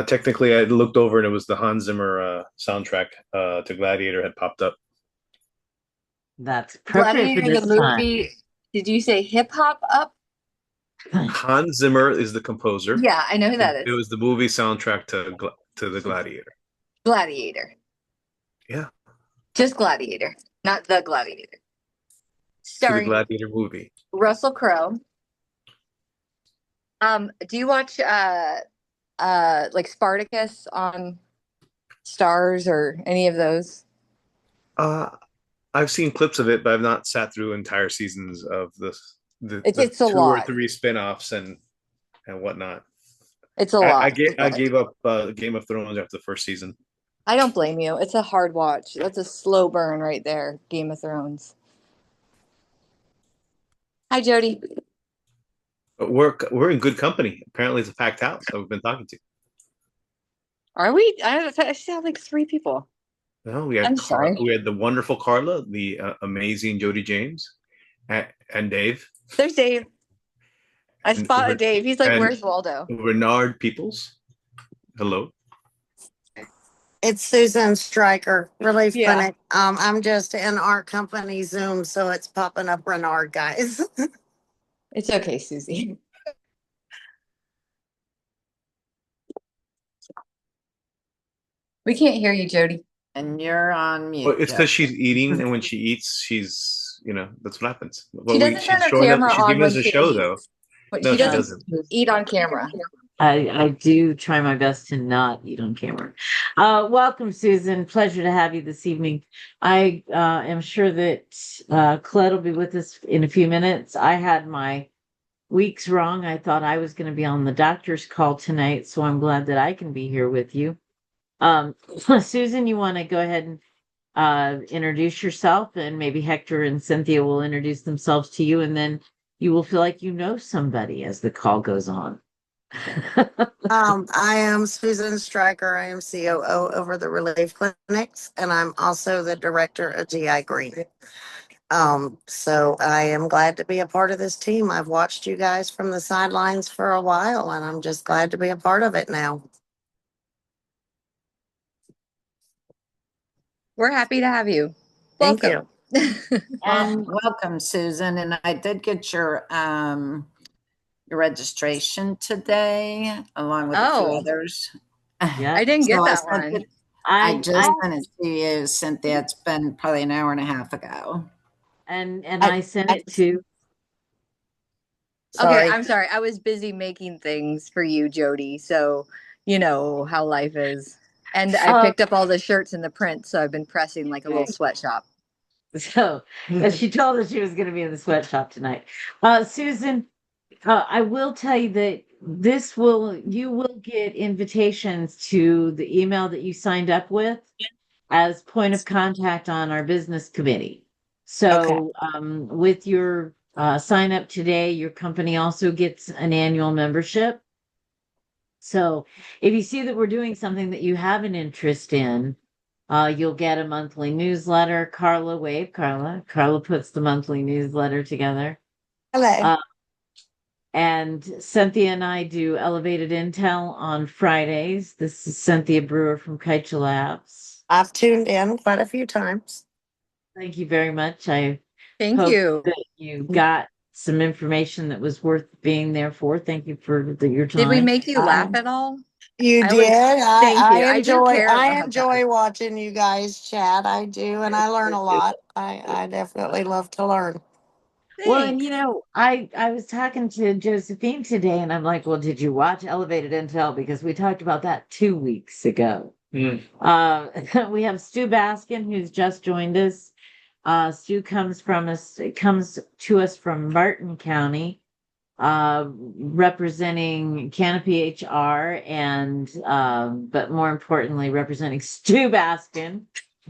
Technically, I looked over and it was the Hans Zimmer soundtrack to Gladiator had popped up. That's appropriate for Gladiator, the this time. movie. Did you say hip hop up? Hans Zimmer is the composer. Yeah, I know who that It is. was the movie soundtrack to the Gladiator. Gladiator. Yeah, Just Gladiator, not the Gladiator. to the Starring Gladiator movie. Russell Crowe. Do you watch like Spartacus on Stars or any of those? Uh, I've seen clips of it, but I've not sat through entire seasons of the It's a two or lot. three spin-offs and whatnot. It's a I, I, lot. ga- I gave up Game of Thrones after the first season. I don't blame you. It's a hard watch. That's a slow burn right there. Game of Thrones. Hi, Jody. But we're in good company. Apparently, it's a packed house that we've been talking to. Are we? I sound like three people. No, I'm sorry. We had the wonderful Carla, the amazing Jody James, and Dave, There's Dave. I and spotted Dave. He's like, and "Where's Waldo?" Renard Peoples. Hello. It's Susan Stryker, Relief Yeah, Clinic. I'm just in our company Zoom, so it's popping up Renard, guys. it's okay, Susie. We can't hear you, Jody. And you're on Well, mute, it's because Joe. she's eating, and when she eats, she's that's what happens. She Well, doesn't turn she's her showing up. camera She's on giving when us a she show, though. eats. But No, she she Uh, doesn't doesn't. eat on camera. I do try my best to not eat on camera. Welcome, Susan. Pleasure to have you this evening. I am sure that Colette will be with us in a few minutes. I had my weeks wrong. I thought I was going to be on the doctor's call tonight, so I'm glad that I can be here with you. Susan, you want to go ahead and introduce yourself, and maybe Hector and Cynthia will introduce themselves to you, and then you will feel like you know somebody as the call goes on. I am Susan Stryker. I am COO over the Relief Clinics, and I'm also the director of GI Green. So I am glad to be a part of this team. I've watched you guys from the sidelines for a while, and I'm just glad to be a part of it now. We're happy to have you. Thank Welcome. you. And Welcome, Susan. And I did get your registration today, along with a few Oh, others. yeah, I didn't So get I that sent one. it. I I just sent it to you, Cynthia. It's been probably an hour and a half ago. and I, I sent I it to. Okay, sorry. I'm sorry. I was busy making things for you, Jody. So you know how life is. And I Uh, picked up all the shirts and the prints, so I've been pressing like a little sweatshop. so she told us she was going to be in the sweatshop tonight. Susan, I will tell you that you will get invitations to the email that you signed up with as point of contact on our business committee. Okay. So, with your sign up today, your company also gets an annual membership. So, if you see that we're doing something that you have an interest in, you'll get a monthly newsletter. Carla, wave, Carla. Carla puts the monthly newsletter together. Hello. Uh, and Cynthia and I do elevated intel on Fridays. This is Cynthia Brewer from Kaicha Labs. I've tuned in quite a few times. Thank you very much. I Thank hope you. that you got some information that was worth being there for. Thank you for your Did we time. make you laugh Um, at all? you I did. always thank you. I I do enjoy. care I about that. enjoy watching you guys chat. I do, and I learn a lot. I definitely love to learn. Well, and Thanks. I was talking to Josephine today, and I'm like, well, did you watch Elevated Intel? Because we talked about that 2 weeks ago. We have Stu Baskin, who's just joined us. Stu comes to us from Martin County, representing Canopy HR, and but more importantly, representing Stu Baskin.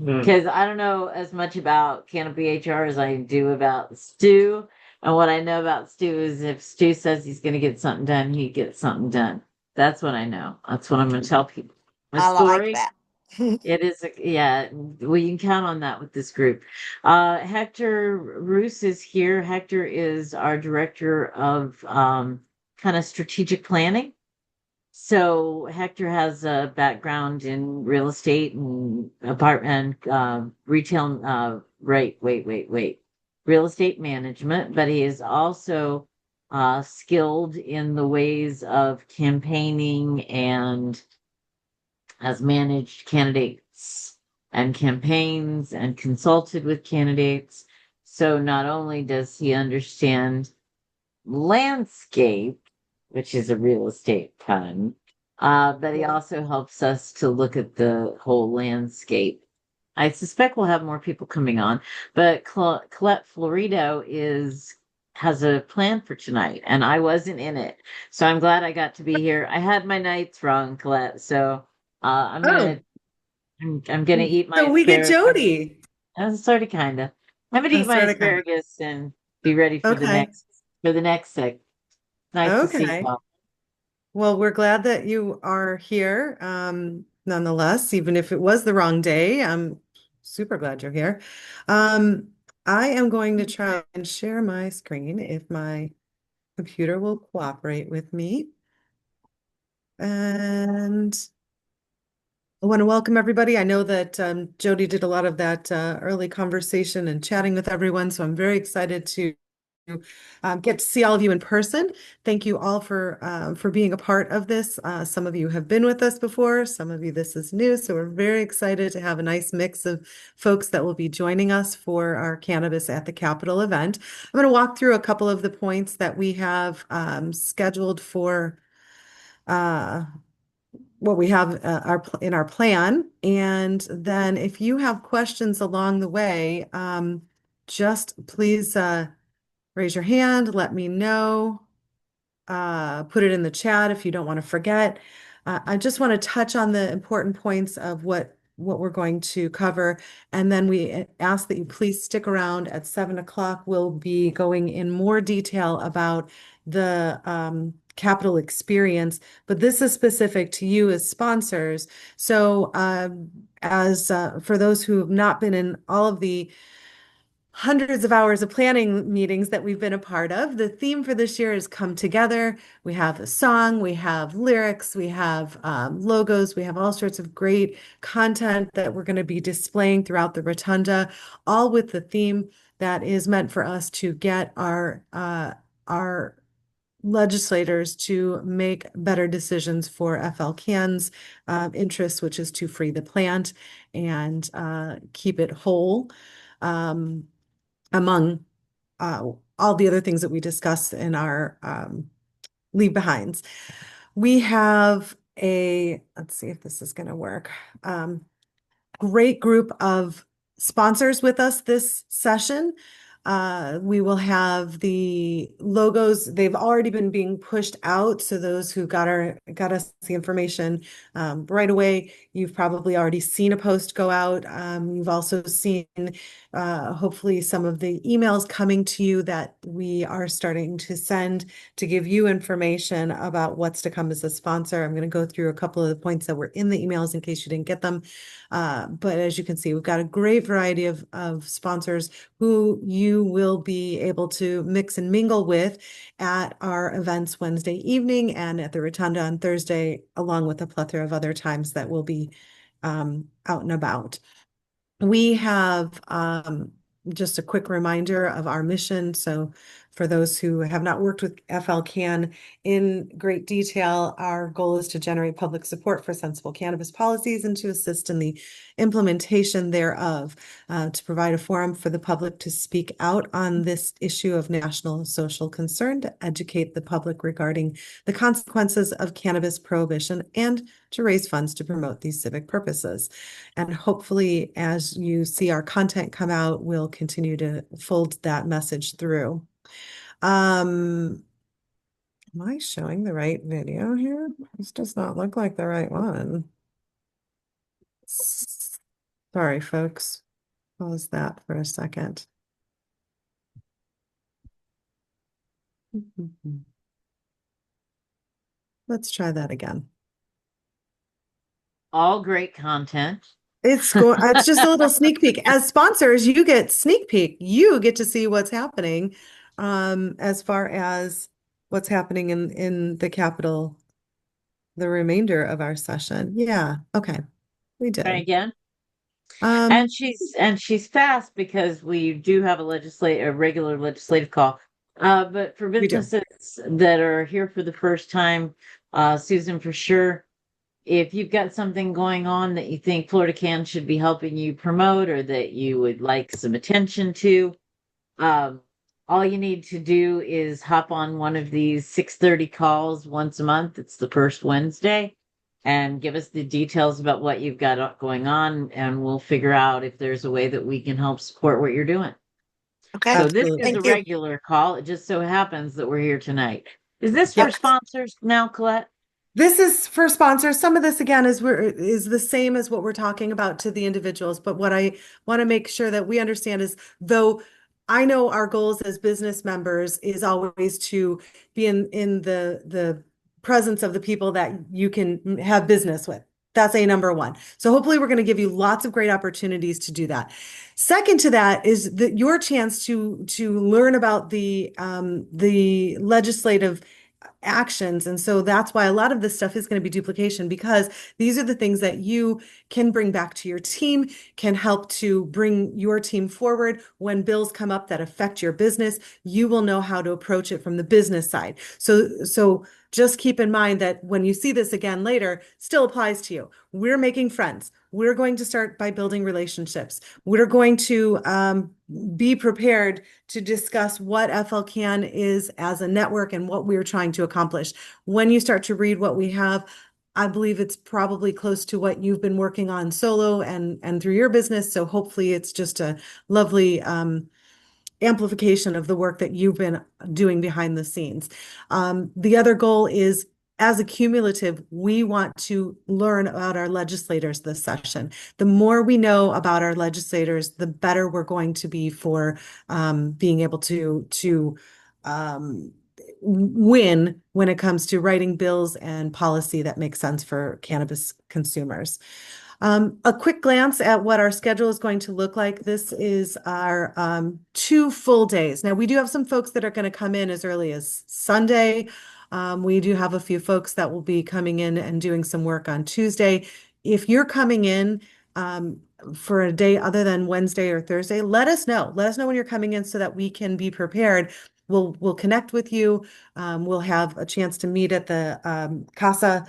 Because I don't know as much about Canopy HR as I do about Stu. And what I know about Stu is if Stu says he's going to get something done, he gets something done. That's what I know. That's what I'm going to tell people. My I like story, that. it is, yeah, we can count on that with this group. Hector Roos is here. Hector is our director of kind of strategic planning. So Hector has a background in real estate and apartment retail wait. Real estate management, but he is also skilled in the ways of campaigning and has managed candidates and campaigns and consulted with candidates. So not only does he understand landscape, which is a real estate pun, but he also helps us to look at the whole landscape. I suspect we'll have more people coming on, but Colette Florido has a plan for tonight, and I wasn't in it, so I'm glad I got to be here. I had my nights wrong, Colette, so Oh, I'm gonna eat my so we get asparagus. Jody. Sort of, kind of. I'm gonna eat my Sort of kind of. asparagus and be ready for Okay. the next segment. Nice to see you Okay. all. Well, we're glad that you are here. Nonetheless, even if it was the wrong day, I'm super glad you're here. Um, I am going to try and share my screen if my computer will cooperate with me. And I want to welcome everybody. I know that Jody did a lot of that early conversation and chatting with everyone, so I'm very excited to get to see all of you in person. Thank you all for being a part of this. Some of you have been with us before, some of you this is new, so we're very excited to have a nice mix of folks that will be joining us for our Cannabis at the Capitol event. I'm going to walk through a couple of the points that we have scheduled for what we have in our plan. And then if you have questions along the way, just please raise your hand, let me know, put it in the chat if you don't want to forget. I just want to touch on the important points of what we're going to cover. And then we ask that you please stick around at 7 o'clock. We'll be going in more detail about the capital experience, but this is specific to you as sponsors. So as for those who have not been in all of the hundreds of hours of planning meetings that we've been a part of. The theme for this year is Come Together. We have a song, we have lyrics, we have logos, we have all sorts of great content that we're going to be displaying throughout the rotunda, all with the theme that is meant for us to get our legislators to make better decisions for FL Can's interests, which is to free the plant and keep it whole. Among all the other things that we discuss in our leave behinds. We have let's see if this is going to work. Great group of sponsors with us this session. We will have the logos. They've already been being pushed out. So those who got us the information right away, you've probably already seen a post go out. You've also seen hopefully some of the emails coming to you that we are starting to send to give you information about what's to come as a sponsor. I'm going to go through a couple of the points that were in the emails in case you didn't get them. But as you can see, we've got a great variety of sponsors who you will be able to mix and mingle with at our events Wednesday evening and at the Rotunda on Thursday, along with a plethora of other times that will be out and about. We have just a quick reminder of our mission. So for those who have not worked with FL Can in great detail, our goal is to generate public support for sensible cannabis policies and to assist in the implementation thereof, to provide a forum for the public to speak out on this issue of national social concern, to educate the public regarding the consequences of cannabis prohibition, and to raise funds to promote these civic purposes. And hopefully, as you see our content come out, we'll continue to fold that message through. Am I showing the right video here? This does not look like the right one. Sorry, folks. Pause that for a second. Let's try that again. All great content. It's just a little sneak peek. As sponsors, you get sneak peek. You get to see what's happening as far as what's happening in the Capitol the remainder of our session. Yeah, okay, we Try did. again. Um, And she's fast because we do have a regular legislative call. But for we do. businesses that are here for the first time, Susan, for sure, if you've got something going on that you think Florida Can should be helping you promote or that you would like some attention to, um, all you need to do is hop on one of these 6:30 calls once a month. It's the first Wednesday, and give us the details about what you've got going on, and we'll figure out if there's a way that we can help support what you're doing. Okay, So this is Absolutely. a thank you. regular call. It just so happens that we're here tonight. Is this for Yep. sponsors now, Colette? This is for sponsors. Some of this again is the same as what we're talking about to the individuals, but what I want to make sure that we understand is, though I know our goals as business members is always to be in the presence of the people that you can have business with. That's a number one. So hopefully we're going to give you lots of great opportunities to do that. Second to that is that your chance to learn about the legislative actions. And so that's why a lot of this stuff is going to be duplication, because these are the things that you can bring back to your team, can help to bring your team forward. When bills come up that affect your business, you will know how to approach it from the business side. So just keep in mind that when you see this again later, still applies to you. We're making friends. We're going to start by building relationships. We're going to be prepared to discuss what FL Can is as a network and what we're trying to accomplish. When you start to read what we have, I believe it's probably close to what you've been working on solo and through your business. So hopefully it's just a lovely amplification of the work that you've been doing behind the scenes. The other goal is, as a cumulative, we want to learn about our legislators this session. The more we know about our legislators, the better we're going to be for being able to win when it comes to writing bills and policy that makes sense for cannabis consumers. A quick glance at what our schedule is going to look like. This is our 2 full days. Now, we do have some folks that are going to come in as early as Sunday. We do have a few folks that will be coming in and doing some work on Tuesday. If you're coming in for a day other than Wednesday or Thursday, let us know. Let us know when you're coming in so that we can be prepared. We'll connect with you. We'll have a chance to meet at the CASA,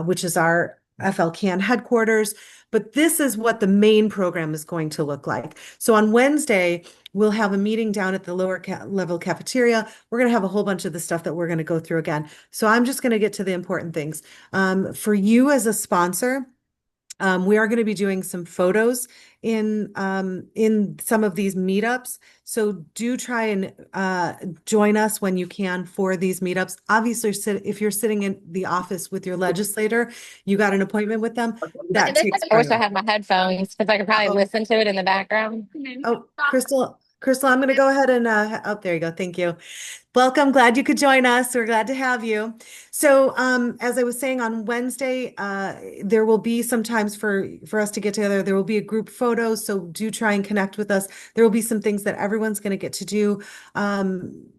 which is our FL Can headquarters, but this is what the main program is going to look like. So on Wednesday, we'll have a meeting down at the lower level cafeteria. We're going to have a whole bunch of the stuff that we're going to go through again. So I'm just going to get to the important things. For you as a sponsor, we are going to be doing some photos in some of these meetups. So do try and join us when you can for these meetups. Obviously, if you're sitting in the office with your legislator, you got an appointment with them, that takes I wish I priority. had my headphones because I could probably listen to it in the background. Oh, Crystal, I'm going to go ahead and oh, there you go. Thank you. Welcome. Glad you could join us. We're glad to have you. So, as I was saying, on Wednesday, there will be some times for us to get together. There will be a group photo, so do try and connect with us. There will be some things that everyone's going to get to do.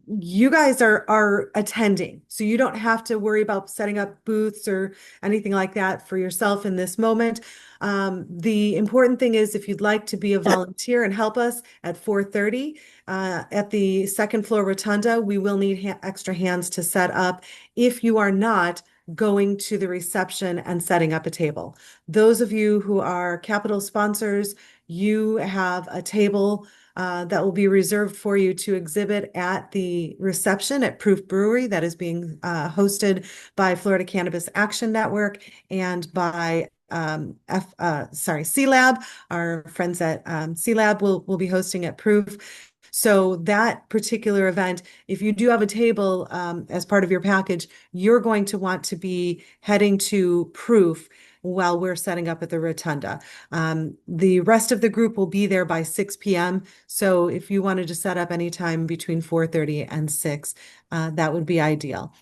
You guys are attending, so you don't have to worry about setting up booths or anything like that for yourself in this moment. The important thing is, if you'd like to be a volunteer and help us at 4:30 at the second floor rotunda, we will need extra hands to set up if you are not going to the reception and setting up a table. Those of you who are capital sponsors, you have a table that will be reserved for you to exhibit at the reception at Proof Brewery that is being hosted by Florida Cannabis Action Network and by C-Lab. Our friends at C-Lab will be hosting at Proof. So that particular event, if you do have a table as part of your package, you're going to want to be heading to Proof while we're setting up at the Rotunda. The rest of the group will be there by 6 p.m. So if you wanted to set up anytime between 4:30 and 6, that would be ideal.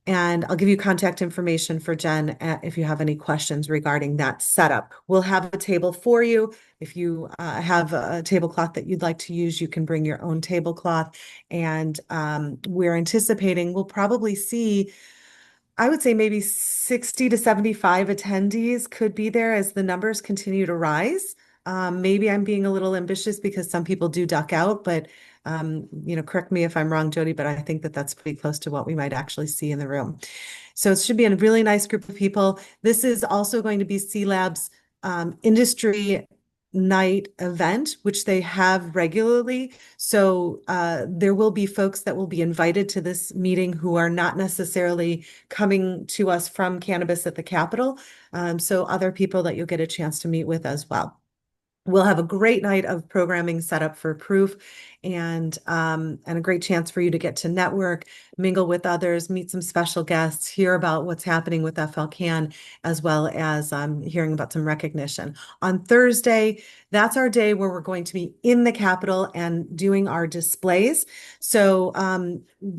And I'll give you contact information for Jen if you have any questions regarding that setup. We'll have a table for you. If you have a tablecloth that you'd like to use, you can bring your own tablecloth. And we're anticipating we'll probably see I would say maybe 60 to 75 attendees could be there as the numbers continue to rise. Maybe I'm being a little ambitious because some people do duck out, but correct me if I'm wrong, Jody, but I think that that's pretty close to what we might actually see in the room. So it should be a really nice group of people. This is also going to be C Lab's industry night event, which they have regularly. So there will be folks that will be invited to this meeting who are not necessarily coming to us from Cannabis at the Capitol. So other people that you'll get a chance to meet with as well. We'll have a great night of programming set up for Proof and a great chance for you to get to network, mingle with others, meet some special guests, hear about what's happening with FL as well as hearing about some recognition. On Thursday, that's our day where we're going to be in the Capitol and doing our displays. So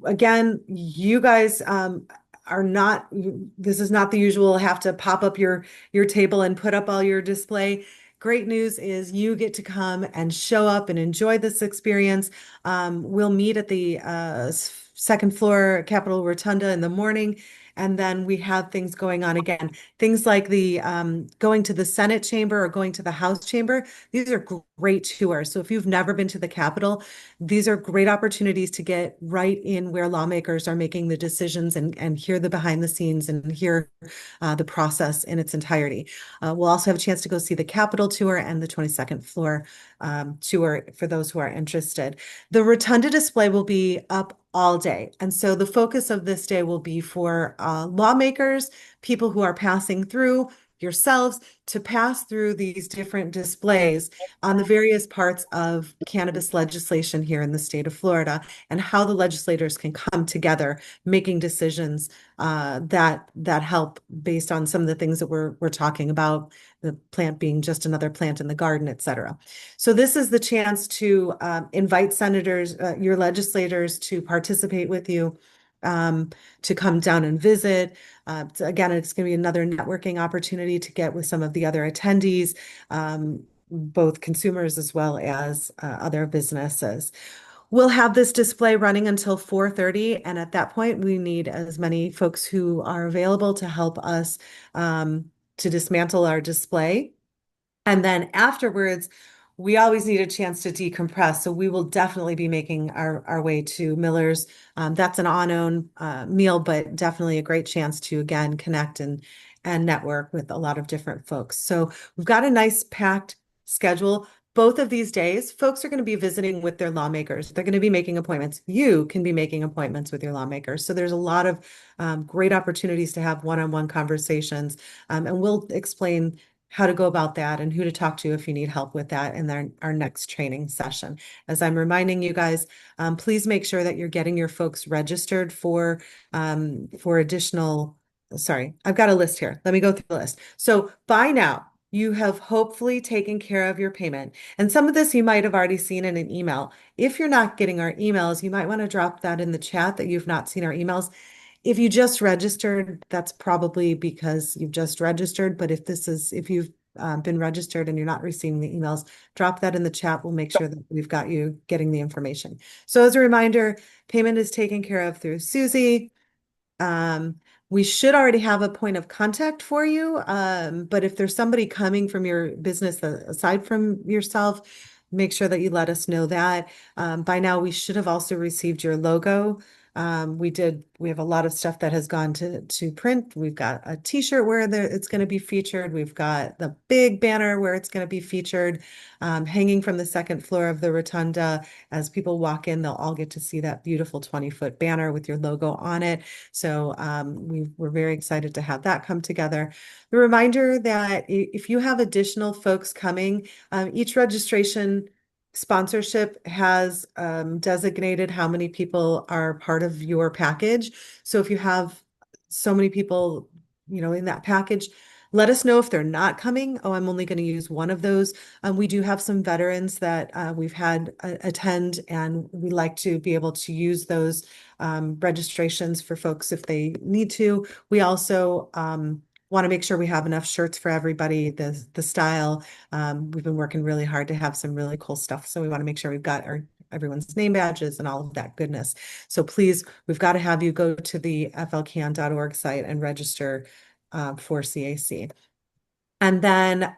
again, you guys are not, this is not the usual have to pop up your table and put up all your display. Great news is you get to come and show up and enjoy this experience. We'll meet at the second floor Capitol Rotunda in the morning. And then we have things going on again. Things like the going to the Senate chamber or going to the House chamber. These are great tours. So if you've never been to the Capitol, these are great opportunities to get right in where lawmakers are making the decisions and hear the behind the scenes and hear the process in its entirety. We'll also have a chance to go see the Capitol tour and the 22nd floor tour for those who are interested. The Rotunda display will be up all day. And so the focus of this day will be for lawmakers, people who are passing through, yourselves, to pass through these different displays on the various parts of cannabis legislation here in the state of Florida and how the legislators can come together making decisions that help based on some of the things that we're talking about, the plant being just another plant in the garden, et cetera. So this is the chance to invite senators, your legislators to participate with you, to come down and visit. Again, it's going to be another networking opportunity to get with some of the other attendees, both consumers as well as other businesses. We'll have this display running until 4:30, and at that point, we need as many folks who are available to help us to dismantle our display. And then afterwards, we always need a chance to decompress. So we will definitely be making our way to Miller's. That's an on-own meal, but definitely a great chance to, again, connect and network with a lot of different folks. So we've got a nice packed schedule. Both of these days, folks are going to be visiting with their lawmakers. They're going to be making appointments. You can be making appointments with your lawmakers. So there's a lot of great opportunities to have one-on-one conversations. And we'll explain how to go about that and who to talk to if you need help with that in our next training session. As I'm reminding you guys, please make sure that you're getting your folks registered for additional, sorry, I've got a list here. Let me go through the list. So by now, you have hopefully taken care of your payment. And some of this you might have already seen in an email. If you're not getting our emails, you might want to drop that in the chat that you've not seen our emails. If you just registered, that's probably because you've just registered. But if you've been registered and you're not receiving the emails, drop that in the chat. We'll make sure that we've got you getting the information. So as a reminder, payment is taken care of through Susie. We should already have a point of contact for you. But if there's somebody coming from your business aside from yourself, make sure that you let us know that. By now, we should have also received your logo. We have a lot of stuff that has gone to print. We've got a t-shirt where it's going to be featured. We've got the big banner where it's going to be featured, hanging from the second floor of the rotunda. As people walk in, they'll all get to see that beautiful 20-foot banner with your logo on it. So we're very excited to have that come together. The reminder that if you have additional folks coming, each registration sponsorship has designated how many people are part of your package. So if you have so many people, in that package, let us know if they're not coming. Oh, I'm only going to use one of those. We do have some veterans that we've had attend, and we like to be able to use those registrations for folks if they need to. We also want to make sure we have enough shirts for everybody, the style. We've been working really hard to have some really cool stuff. So we want to make sure we've got everyone's name badges and all of that goodness. So please, we've got to have you go to the flcan.org site and register for CAC. And then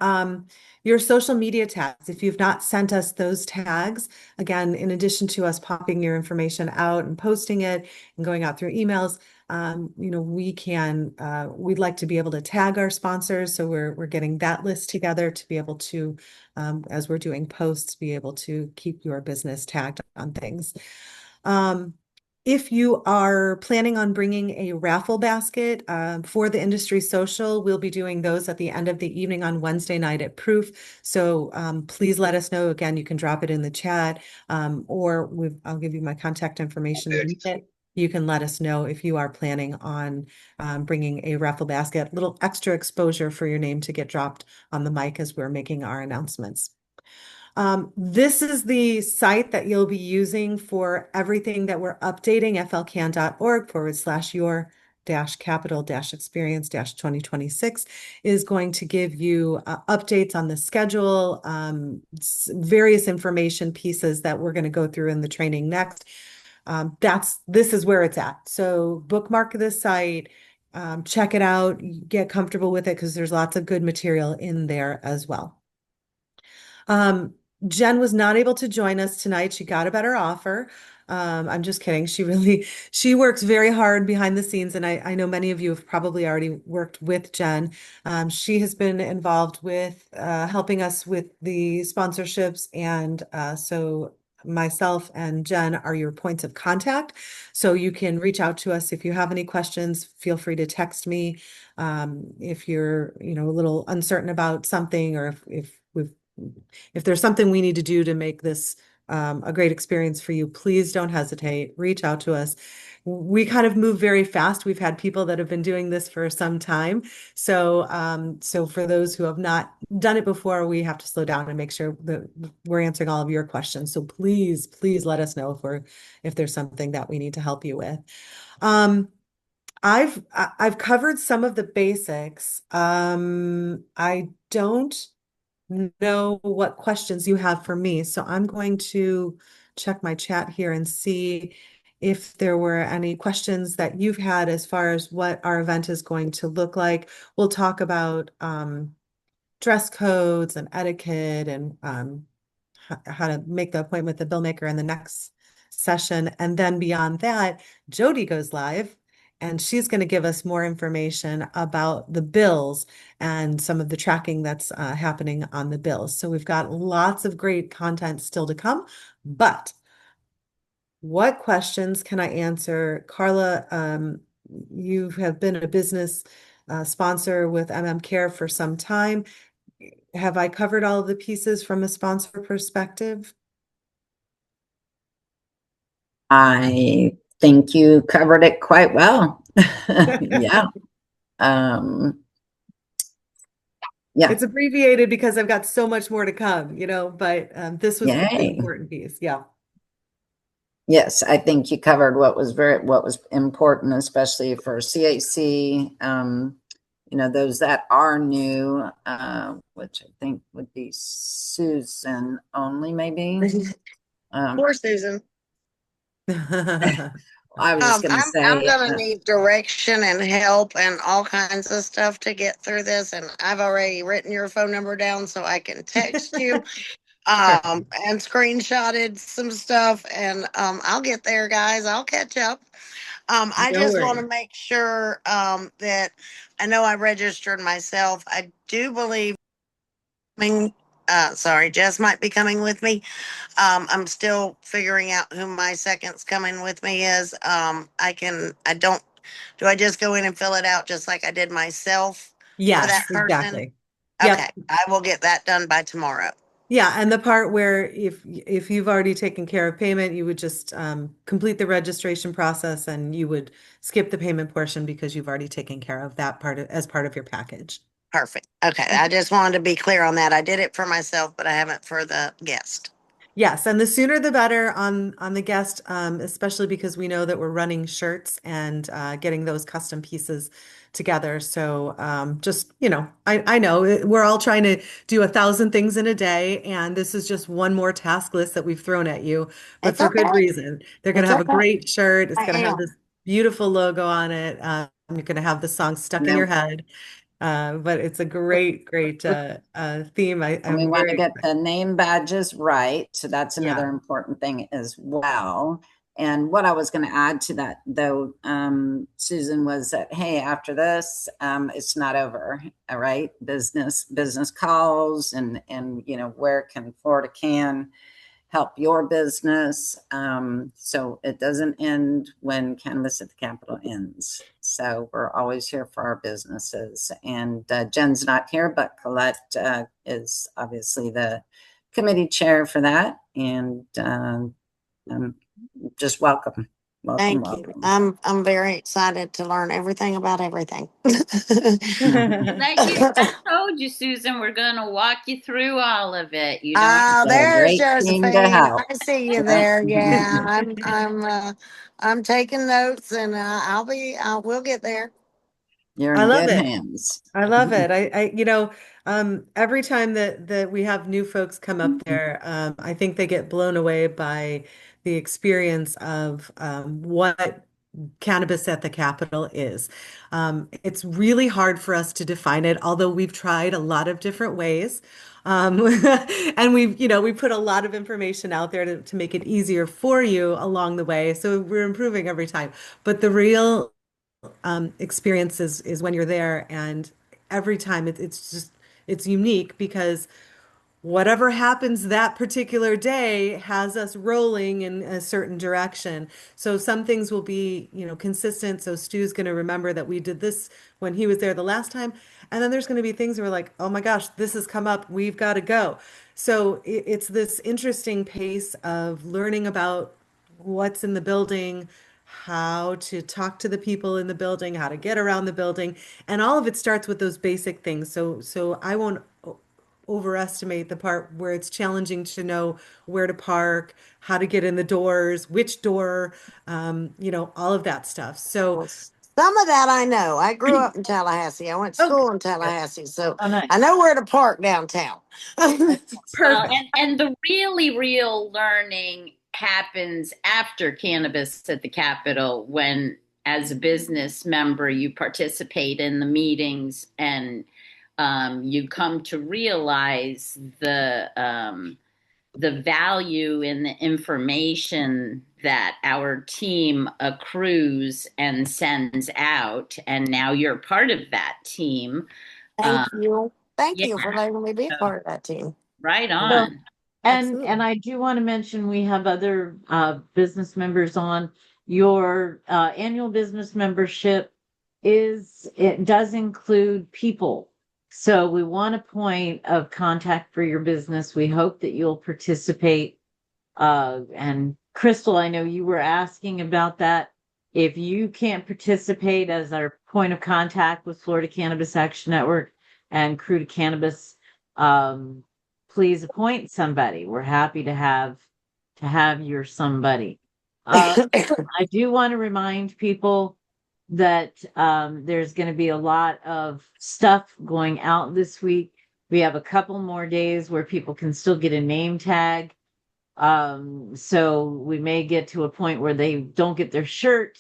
your social media tags, if you've not sent us those tags, again, in addition to us popping your information out and posting it and going out through emails, we'd like to be able to tag our sponsors. So we're getting that list together to be able to, as we're doing posts, be able to keep your business tagged on things. If you are planning on bringing a raffle basket for the industry social, we'll be doing those at the end of the evening on Wednesday night at Proof. So please let us know. Again, you can drop it in the chat or I'll give you my contact information. You can let us know if you are planning on bringing a raffle basket, a little extra exposure for your name to get dropped on the mic as we're making our announcements. This is the site that you'll be using for everything that we're updating, flcan.org/your-capital-experience-2026 is going to give you updates on the schedule, various information pieces that we're going to go through in the training next. This is where it's at. So bookmark this site, check it out, get comfortable with it because there's lots of good material in there as well. Jen was not able to join us tonight. She got a better offer. I'm just kidding. She works very hard behind the scenes, and I know many of you have probably already worked with Jen. She has been involved with helping us with the sponsorships, and so myself and Jen are your points of contact. So you can reach out to us if you have any questions. Feel free to text me if you're a little uncertain about something, or if there's something we need to do to make this a great experience for you, please don't hesitate. Reach out to us. We kind of move very fast. We've had people that have been doing this for some time. So for those who have not done it before, we have to slow down and make sure that we're answering all of your questions. So please let us know if there's something that we need to help you with. I've covered some of the basics. I don't know what questions you have for me. So I'm going to check my chat here and see if there were any questions that you've had as far as what our event is going to look like. We'll talk about dress codes and etiquette and how to make the appointment with the bill maker in the next session. And then beyond that, Jody goes live and she's going to give us more information about the bills and some of the tracking that's happening on the bills. So we've got lots of great content still to come, but what questions can I answer? Carla, you have been a business sponsor with Care for some time. Have I covered all of the pieces from a sponsor perspective? I think you covered it quite well. Yeah. Yeah. It's abbreviated because I've got so much more to come, but this was the important piece. Yeah. Yes, I think you covered what was important, especially for CAC. Those that are new, which I think would be Susan only, maybe. Poor Susan. I was just going to say, I'm going to need direction and help and all kinds of stuff to get through this. And I've already written your phone number down so I can text you and screenshotted some stuff. And I'll get there, guys. I'll catch up. I just want to make sure that I know I registered myself. I do believe, Jess might be coming with me. I'm still figuring out who my second's coming with me is. Do I just go in and fill it out just like I did myself? Yes, for that person? exactly. Okay, Yep. I will get that done by tomorrow. Yeah, and the part where if you've already taken care of payment, you would just complete the registration process and you would skip the payment portion because you've already taken care of that part as part of your package. Perfect. Okay, I just wanted to be clear on that. I did it for myself, but I haven't for the guest. Yes, and the sooner the better on the guest, especially because we know that we're running shirts and getting those custom pieces together. So just, I know we're all trying to do 1,000 things in a day, and this is just one more task list that we've thrown at you, but It's for good okay. reason. They're going to It's have a okay. great shirt. It's I going to have am. this beautiful logo on it. You're going to have the song stuck in Yeah. your head. But it's a great, great theme. And we I'm want to very get the excited. name badges right. So that's Yeah. another important thing as well. And what I was going to add to that, though, Susan, was that, hey, after this, it's not over. All right. Business calls and where can Florida Can help your business. So it doesn't end when Cannabis at the Capitol ends. So we're always here for our businesses. And Jen's not here, but Colette is obviously the committee chair for that. And just welcome. Thank you. I'm very excited to learn everything about everything. I told you, Susan, we're going to walk you through all of it. You don't. A There's great team to Josephine. help. I see you Yeah. there. Yeah, I'm taking notes, and we'll get there. You're I in love good it. hands. I love it. Every time that we have new folks come up there, I think they get blown away by the experience of what cannabis at the Capitol is. It's really hard for us to define it, although we've tried a lot of different ways. And we put a lot of information out there to make it easier for you along the way. So we're improving every time. But the real experience is when you're there, and every time it's unique because whatever happens that particular day has us rolling in a certain direction. So some things will be, consistent. So Stu's going to remember that we did this when he was there the last time. And then there's going to be things where we're like, oh my gosh, this has come up. We've got to go. So it's this interesting pace of learning about what's in the building, how to talk to the people in the building, how to get around the building. And all of it starts with those basic things. So I won't overestimate the part where it's challenging to know where to park, how to get in the doors, which door, all of that stuff. So, Well, some of that I know. I grew up in Tallahassee. I went to oh, school in good. Tallahassee, so Oh, nice. I know where to park downtown. Well, Perfect. and the really real learning happens after Cannabis at the Capitol when, as a business member, you participate in the meetings and you come to realize the value in the information that our team accrues and sends out. And now you're part of that team. Thank you. Thank Yeah, you for letting me be a part of that team. right So, on. and I do want to mention we have other business members on. Your annual business membership it does include people. So we want a point of contact for your business. We hope that you'll participate. And Crystal, I know you were asking about that. If you can't participate as our point of contact with Florida Cannabis Action Network and Crew to Cannabis, please appoint somebody. We're happy to have your somebody. I do want to remind people that there's going to be a lot of stuff going out this week. We have a couple more days where people can still get a name tag. So we may get to a point where they don't get their shirt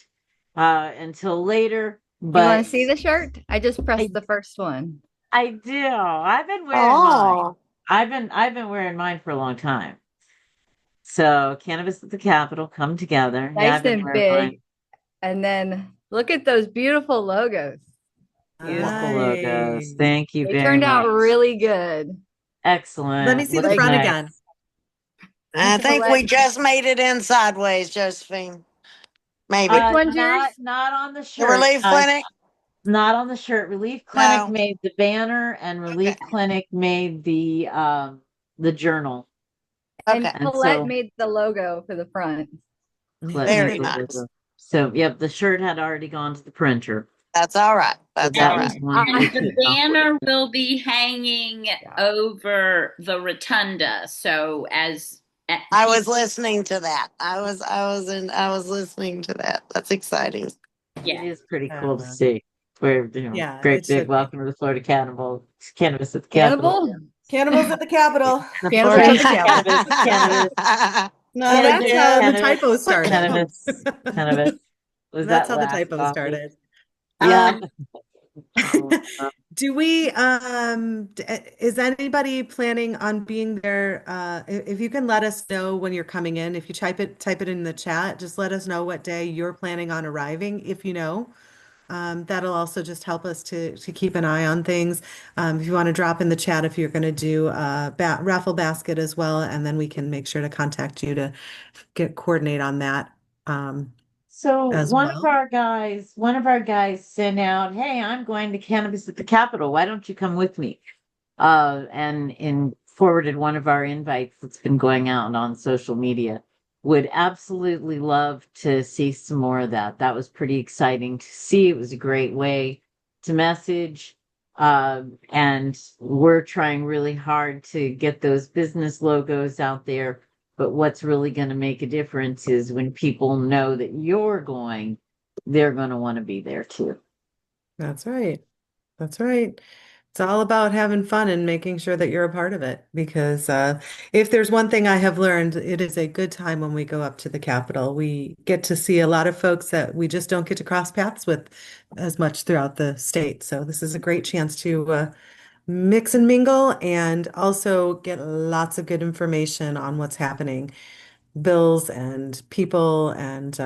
until later. You want But to see the shirt? I just pressed the first one. I do. I've been wearing mine. Oh, I've been wearing mine for a long time. So Cannabis at the Capitol, come together. Yeah, Nice I've been and wearing mine. big. And then look at those beautiful logos. Beautiful logos. Nice. Thank you They very turned out much. really good. Excellent. Let me see the Looks front nice. again. I think we Colette- just made it in sideways, Josephine. Maybe. Which one's Not yours? not on the The shirt. Relief Clinic? Not on the shirt. Relief Clinic No. made the banner, and Relief Okay. Clinic made the journal. And Okay. And Colette so made the logo for the front. Colette Very made the nice. logo. So yep, the shirt had already gone to the printer. That's all right. So That's all that right. was one And we the took off. banner will be hanging over the rotunda. So as I was listening to that. I was listening to that. That's exciting. It yeah, is pretty cool to see. We're, Yeah, great it big should be. welcome to the Florida Cannabis at the Capitol. Cannibal? Cannibals at the Capitol. The Cannibals at the Florida Capitol. Cannabis, No, that's how the Cannabis, typo started. Cannabis. Was That's that how the last typo coffee? started. Yeah. Do we, is anybody planning on being there? If you can let us know when you're coming in, if you type it in the chat, just let us know what day you're planning on arriving, if you know. That'll also just help us to keep an eye on things. If you want to drop in the chat if you're going to do a raffle basket as well, and then we can make sure to contact you to coordinate on that So as well. one of our guys sent out, "Hey, I'm going to Cannabis at the Capitol. Why don't you come with me?" And forwarded one of our invites that's been going out on social media. Would absolutely love to see some more of that. That was pretty exciting to see. It was a great way to message. And we're trying really hard to get those business logos out there. But what's really going to make a difference is when people know that you're going, they're going to want to be there too. That's right. That's right. It's all about having fun and making sure that you're a part of it. Because if there's one thing I have learned, it is a good time when we go up to the Capitol. We get to see a lot of folks that we just don't get to cross paths with as much throughout the state. So this is a great chance to mix and mingle and also get lots of good information on what's happening, bills and people and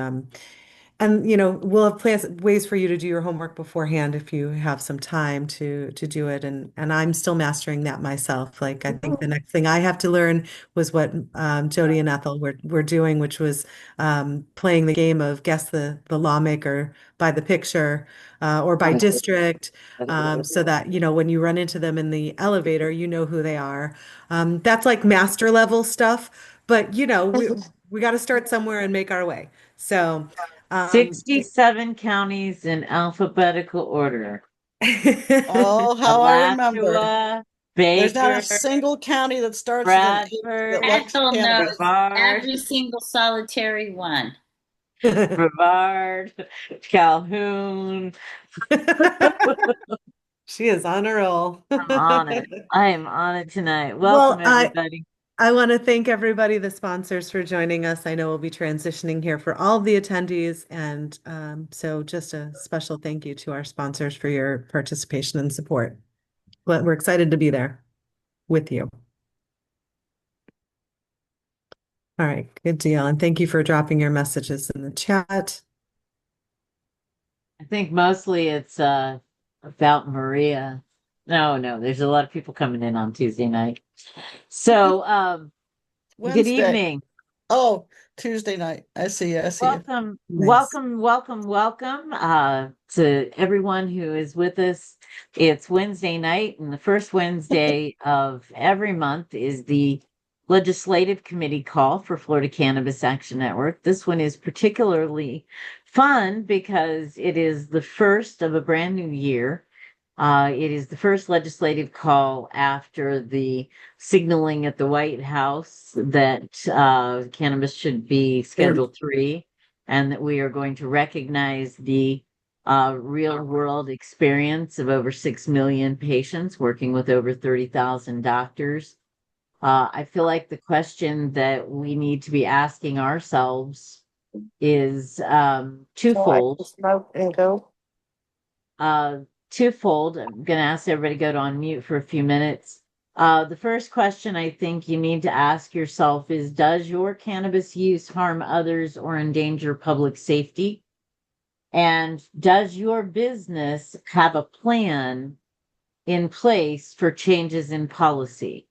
we'll have plans ways for you to do your homework beforehand if you have some time to do it. And I'm still mastering that myself. Like I think the next thing I have to learn was what Jody and Ethel were doing, which was playing the game of guess the lawmaker by the picture or by district, so that when you run into them in the elevator, you know who they are. That's like master level stuff, but we got to start somewhere and make our way. So. 67 counties in alphabetical order. Oh, how I remember. Alachua, There's not a Baker, single county that starts with an H that Bradford, likes Ethel knows cannabis. Brevard, every single solitary one. Brevard, Calhoun. She is on a roll. I'm on it. I am on it tonight. Well, Welcome, everybody. I want to thank everybody, the sponsors, for joining us. I know we'll be transitioning here for all of the attendees. And so just a special thank you to our sponsors for your participation and support. But we're excited to be there with you. All right, good deal. And thank you for dropping your messages in the chat. I think mostly it's about Maria. No, there's a lot of people coming in on Tuesday night. So good Wednesday. evening. Oh, Tuesday night. I see you. Welcome, Nice. welcome to everyone who is with us. It's Wednesday night, and the first Wednesday of every month is the legislative committee call for Florida Cannabis Action Network. This one is particularly fun because it is the first of a brand new year. It is the first legislative call after the signaling at the White House that cannabis should be Schedule 3 and that we are going to recognize the real world experience of over 6 million patients working with over 30,000 doctors. I feel like the question that we need to be asking ourselves is twofold. Smoke and go. Twofold. I'm going to ask everybody to go to on mute for a few minutes. The first question I think you need to ask yourself is, does your cannabis use harm others or endanger public safety? And does your business have a plan in place for changes in policy?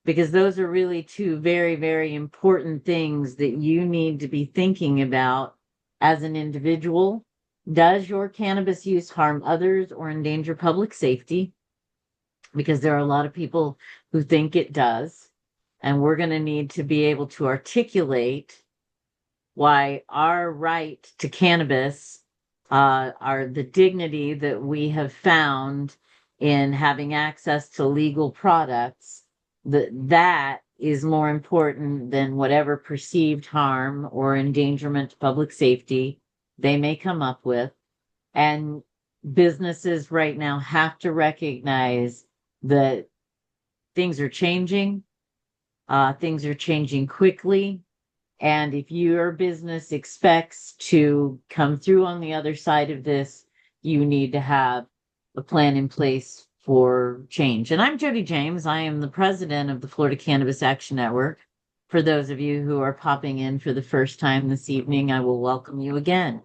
Because those are really two very, very important things that you need to be thinking about as an individual. Does your cannabis use harm others or endanger public safety? Because there are a lot of people who think it does. And we're going to need to be able to articulate why our right to cannabis, are the dignity that we have found in having access to legal products, that is more important than whatever perceived harm or endangerment to public safety they may come up with. And businesses right now have to recognize that things are changing. Things are changing quickly. And if your business expects to come through on the other side of this, you need to have a plan in place for change. And I'm Jody James. I am the president of the Florida Cannabis Action Network. For those of you who are popping in for the first time this evening, I will welcome you again.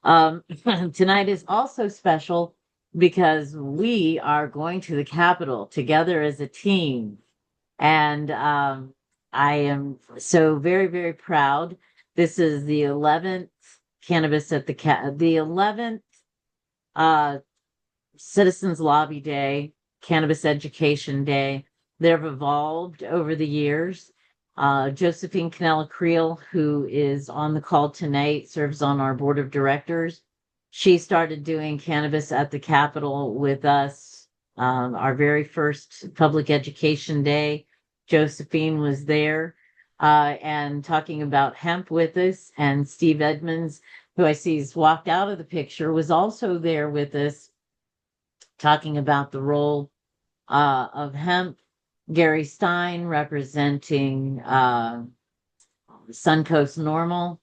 Tonight is also special because we are going to the Capitol together as a team. And I am so very, very proud. This is the 11th Cannabis at the 11th Citizens Lobby Day, Cannabis Education Day. They've evolved over the years. Josephine Canella Creel, who is on the call tonight, serves on our board of directors. She started doing cannabis at the Capitol with us. Our very first public education day, Josephine was there and talking about hemp with us. And Steve Edmonds, who I see has walked out of the picture, was also there with us talking about the role of hemp. Gary Stein representing Suncoast Normal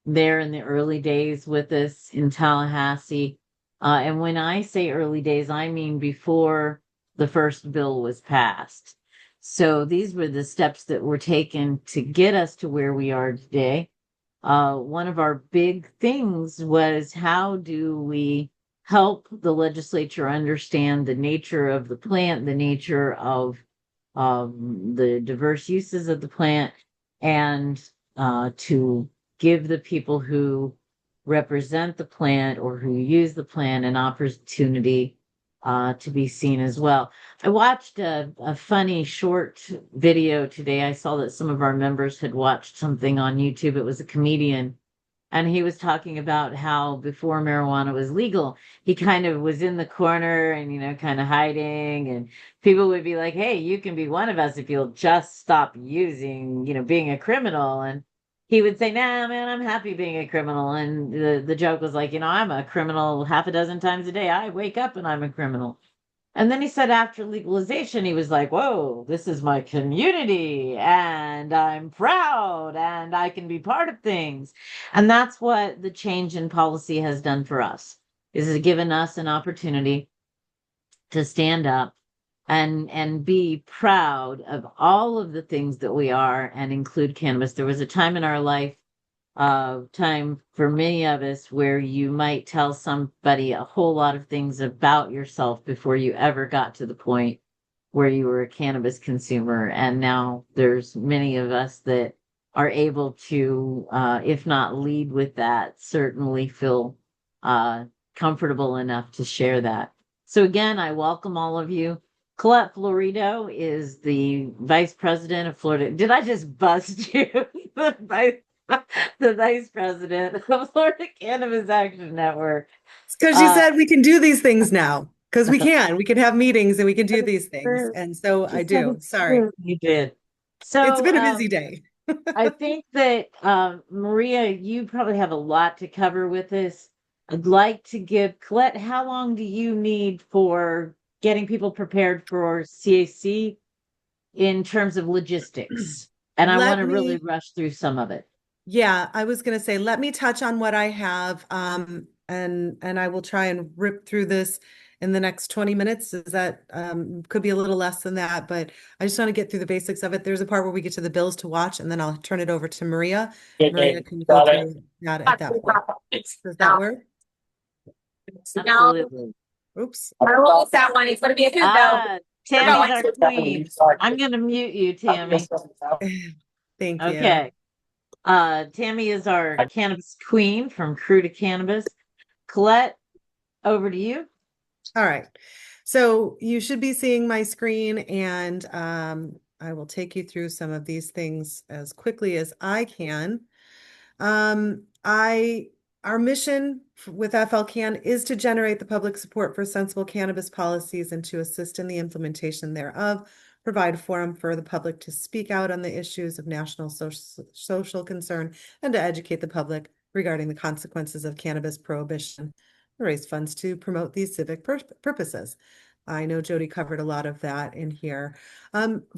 there in the early days with us in Tallahassee. And when I say early days, I mean before the first bill was passed. So these were the steps that were taken to get us to where we are today. One of our big things was, how do we help the legislature understand the nature of the plant, the nature of the diverse uses of the plant, and to give the people who represent the plant or who use the plant an opportunity to be seen as well. I watched a funny short video today. I saw that some of our members had watched something on YouTube. It was a comedian, and he was talking about how before marijuana was legal, he kind of was in the corner and, kind of hiding. And people would be like, hey, you can be one of us if you'll just stop using, being a criminal. And he would say, nah, man, I'm happy being a criminal. And the joke was like, I'm a criminal half a dozen times a day. I wake up and I'm a criminal. And then he said after legalization, he was like, whoa, this is my community and I'm proud and I can be part of things. And that's what the change in policy has done for us, is it given us an opportunity to stand up and be proud of all of the things that we are and include cannabis. There was a time in our life, time for many of us, where you might tell somebody a whole lot of things about yourself before you ever got to the point where you were a cannabis consumer. And now there's many of us that are able to, if not lead with that, certainly feel comfortable enough to share that. So again, I welcome all of you. Colette Florido is the vice president of Florida. Did I just bust you? The vice president of Florida Cannabis Action Network. It's because you said we can do these things now. Because we can have meetings and we can do these things. And so I do. Sorry. You did. So it's been a busy day. I think that Maria, you probably have a lot to cover with this. I'd like to give Colette, how long do you need for getting people prepared for CAC in terms of logistics? And I want to really rush through some of it. Yeah, I was going to say, let me touch on what I have, and I will try and rip through this in the next 20 minutes. Is that could be a little less than that, but I just want to get through the basics of it. There's a part where we get to the bills to watch, and then I'll turn it over to Maria. Maria can go through that at that point. Does that work? Absolutely. Oops. That one. It's going to be a food though. Tammy's our queen. I'm going to mute you, Tammy. Thank you. Okay. Tammy is our cannabis queen from Crew to Cannabis. Colette, over to you. All right. So you should be seeing my screen, and I will take you through some of these things as quickly as I can. Our mission with FLCAN is to generate the public support for sensible cannabis policies and to assist in the implementation thereof, provide a forum for the public to speak out on the issues of national social concern, and to educate the public regarding the consequences of cannabis prohibition. raise funds to promote these civic purposes. I know Jody covered a lot of that in here.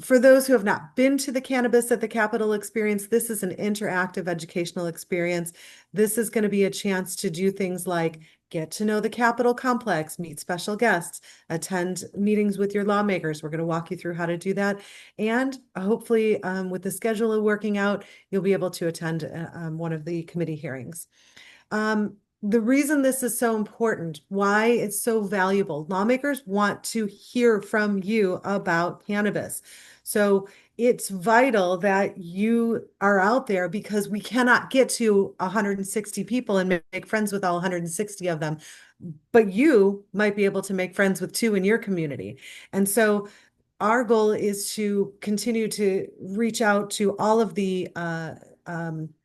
For those who have not been to the Cannabis at the Capitol experience, this is an interactive educational experience. This is going to be a chance to do things like get to know the Capitol complex, meet special guests, attend meetings with your lawmakers. We're going to walk you through how to do that. And hopefully with the schedule working out, you'll be able to attend one of the committee hearings. The reason this is so important, why it's so valuable, lawmakers want to hear from you about cannabis. So it's vital that you are out there because we cannot get to 160 people and make friends with all 160 of them. But you might be able to make friends with 2 in your community. And so our goal is to continue to reach out to all of the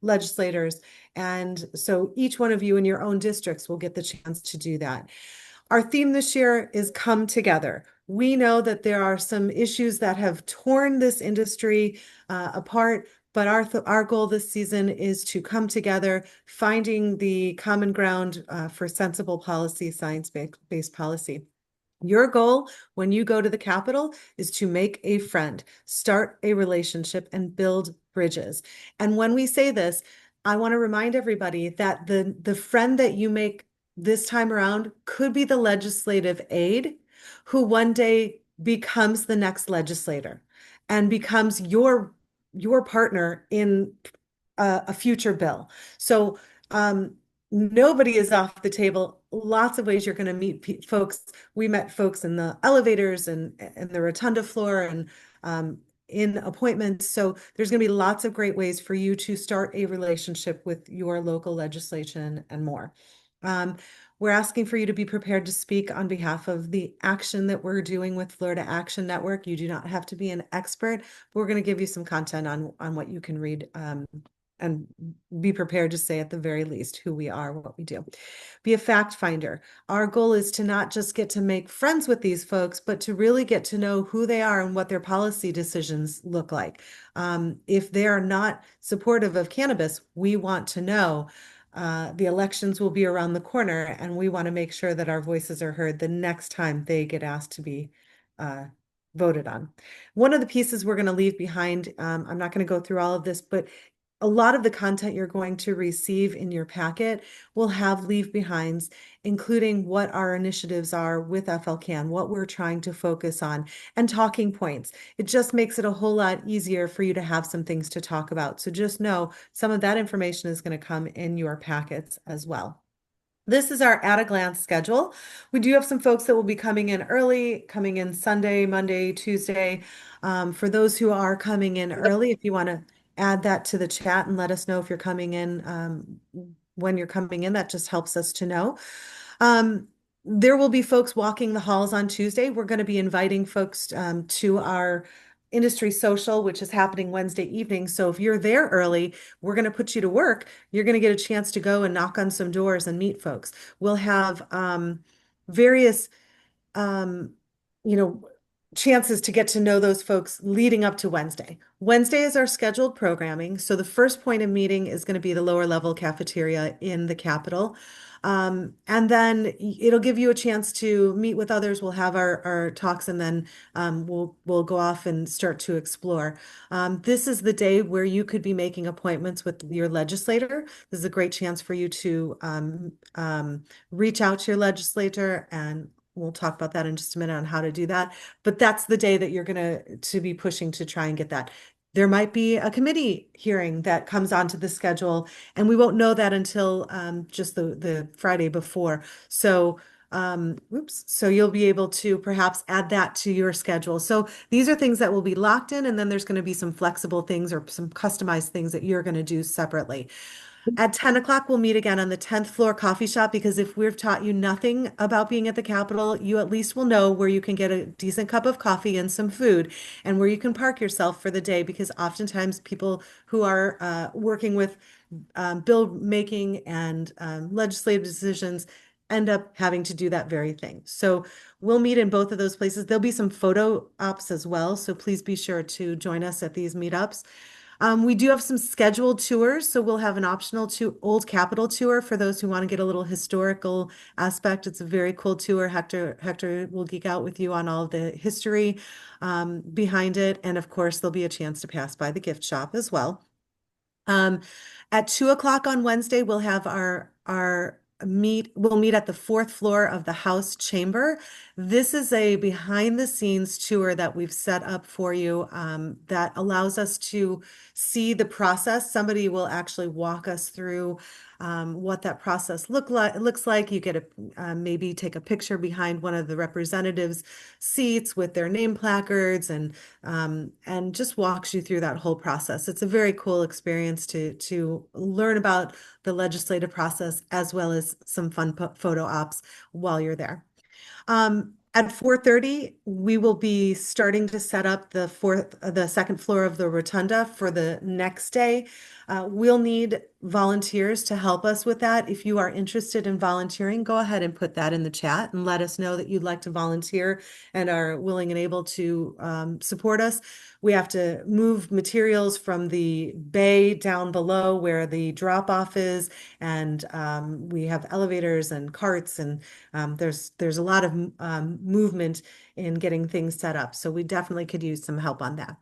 legislators. And so each one of you in your own districts will get the chance to do that. Our theme this year is Come Together. We know that there are some issues that have torn this industry apart, but our goal this season is to come together, finding the common ground for sensible policy, science-based policy. Your goal when you go to the Capitol is to make a friend, start a relationship, and build bridges. And when we say this, I want to remind everybody that the friend that you make this time around could be the legislative aide who one day becomes the next legislator and becomes your partner in a future bill. So nobody is off the table. Lots of ways you're going to meet folks. We met folks in the elevators and the rotunda floor and in appointments. So there's going to be lots of great ways for you to start a relationship with your local legislation and more. We're asking for you to be prepared to speak on behalf of the action that we're doing with Florida Action Network. You do not have to be an expert, but we're going to give you some content on what you can read and be prepared to say at the very least who we are, what we do. Be a fact finder. Our goal is to not just get to make friends with these folks, but to really get to know who they are and what their policy decisions look like. If they are not supportive of cannabis, we want to know. The elections will be around the corner, and we want to make sure that our voices are heard the next time they get asked to be voted on. One of the pieces we're going to leave behind, I'm not going to go through all of this, but a lot of the content you're going to receive in your packet will have leave behinds, including what our initiatives are with FLCAN, what we're trying to focus on, and talking points. It just makes it a whole lot easier for you to have some things to talk about. So just know some of that information is going to come in your packets as well. This is our at a glance schedule. We do have some folks that will be coming in early, coming in Sunday, Monday, Tuesday. For those who are coming in early, if you want to add that to the chat and let us know if you're coming in when you're coming in. That just helps us to know. There will be folks walking the halls on Tuesday. We're going to be inviting folks to our industry social, which is happening Wednesday evening. So if you're there early, we're going to put you to work. You're going to get a chance to go and knock on some doors and meet folks. We'll have various chances to get to know those folks leading up to Wednesday. Wednesday is our scheduled programming. So the first point of meeting is going to be the lower level cafeteria in the Capitol. And then it'll give you a chance to meet with others. We'll have our talks and then we'll go off and start to explore. This is the day where you could be making appointments with your legislator. This is a great chance for you to reach out to your legislator, and we'll talk about that in just a minute on how to do that. But that's the day that you're going to be pushing to try and get that. There might be a committee hearing that comes onto the schedule, and we won't know that until just the Friday before. So so you'll be able to perhaps add that to your schedule. So these are things that will be locked in, and then there's going to be some flexible things or some customized things that you're going to do separately. At 10 o'clock, we'll meet again on the 10th floor coffee shop, because if we've taught you nothing about being at the Capitol, you at least will know where you can get a decent cup of coffee and some food, and where you can park yourself for the day, because oftentimes people who are working with bill making and legislative decisions end up having to do that very thing. So we'll meet in both of those places. There'll be some photo ops as well, so please be sure to join us at these meetups. We do have some scheduled tours, so we'll have an optional Old Capitol tour for those who want to get a little historical aspect. It's a very cool tour. Hector will geek out with you on all the history behind it, and of course, there'll be a chance to pass by the gift shop as well. At 2 o'clock on Wednesday, we'll have we'll meet at the fourth floor of the House Chamber. This is a behind the scenes tour that we've set up for you that allows us to see the process. Somebody will actually walk us through what that process looks like. You get maybe take a picture behind one of the representatives' seats with their name placards and just walks you through that whole process. It's a very cool experience to learn about the legislative process as well as some fun photo ops while you're there. At 4:30, we will be starting to set up the second floor of the rotunda for the next day. We'll need volunteers to help us with that. If you are interested in volunteering, go ahead and put that in the chat and let us know that you'd like to volunteer and are willing and able to support us. We have to move materials from the bay down below where the drop off is, and we have elevators and carts, and there's a lot of movement in getting things set up. So we definitely could use some help on that.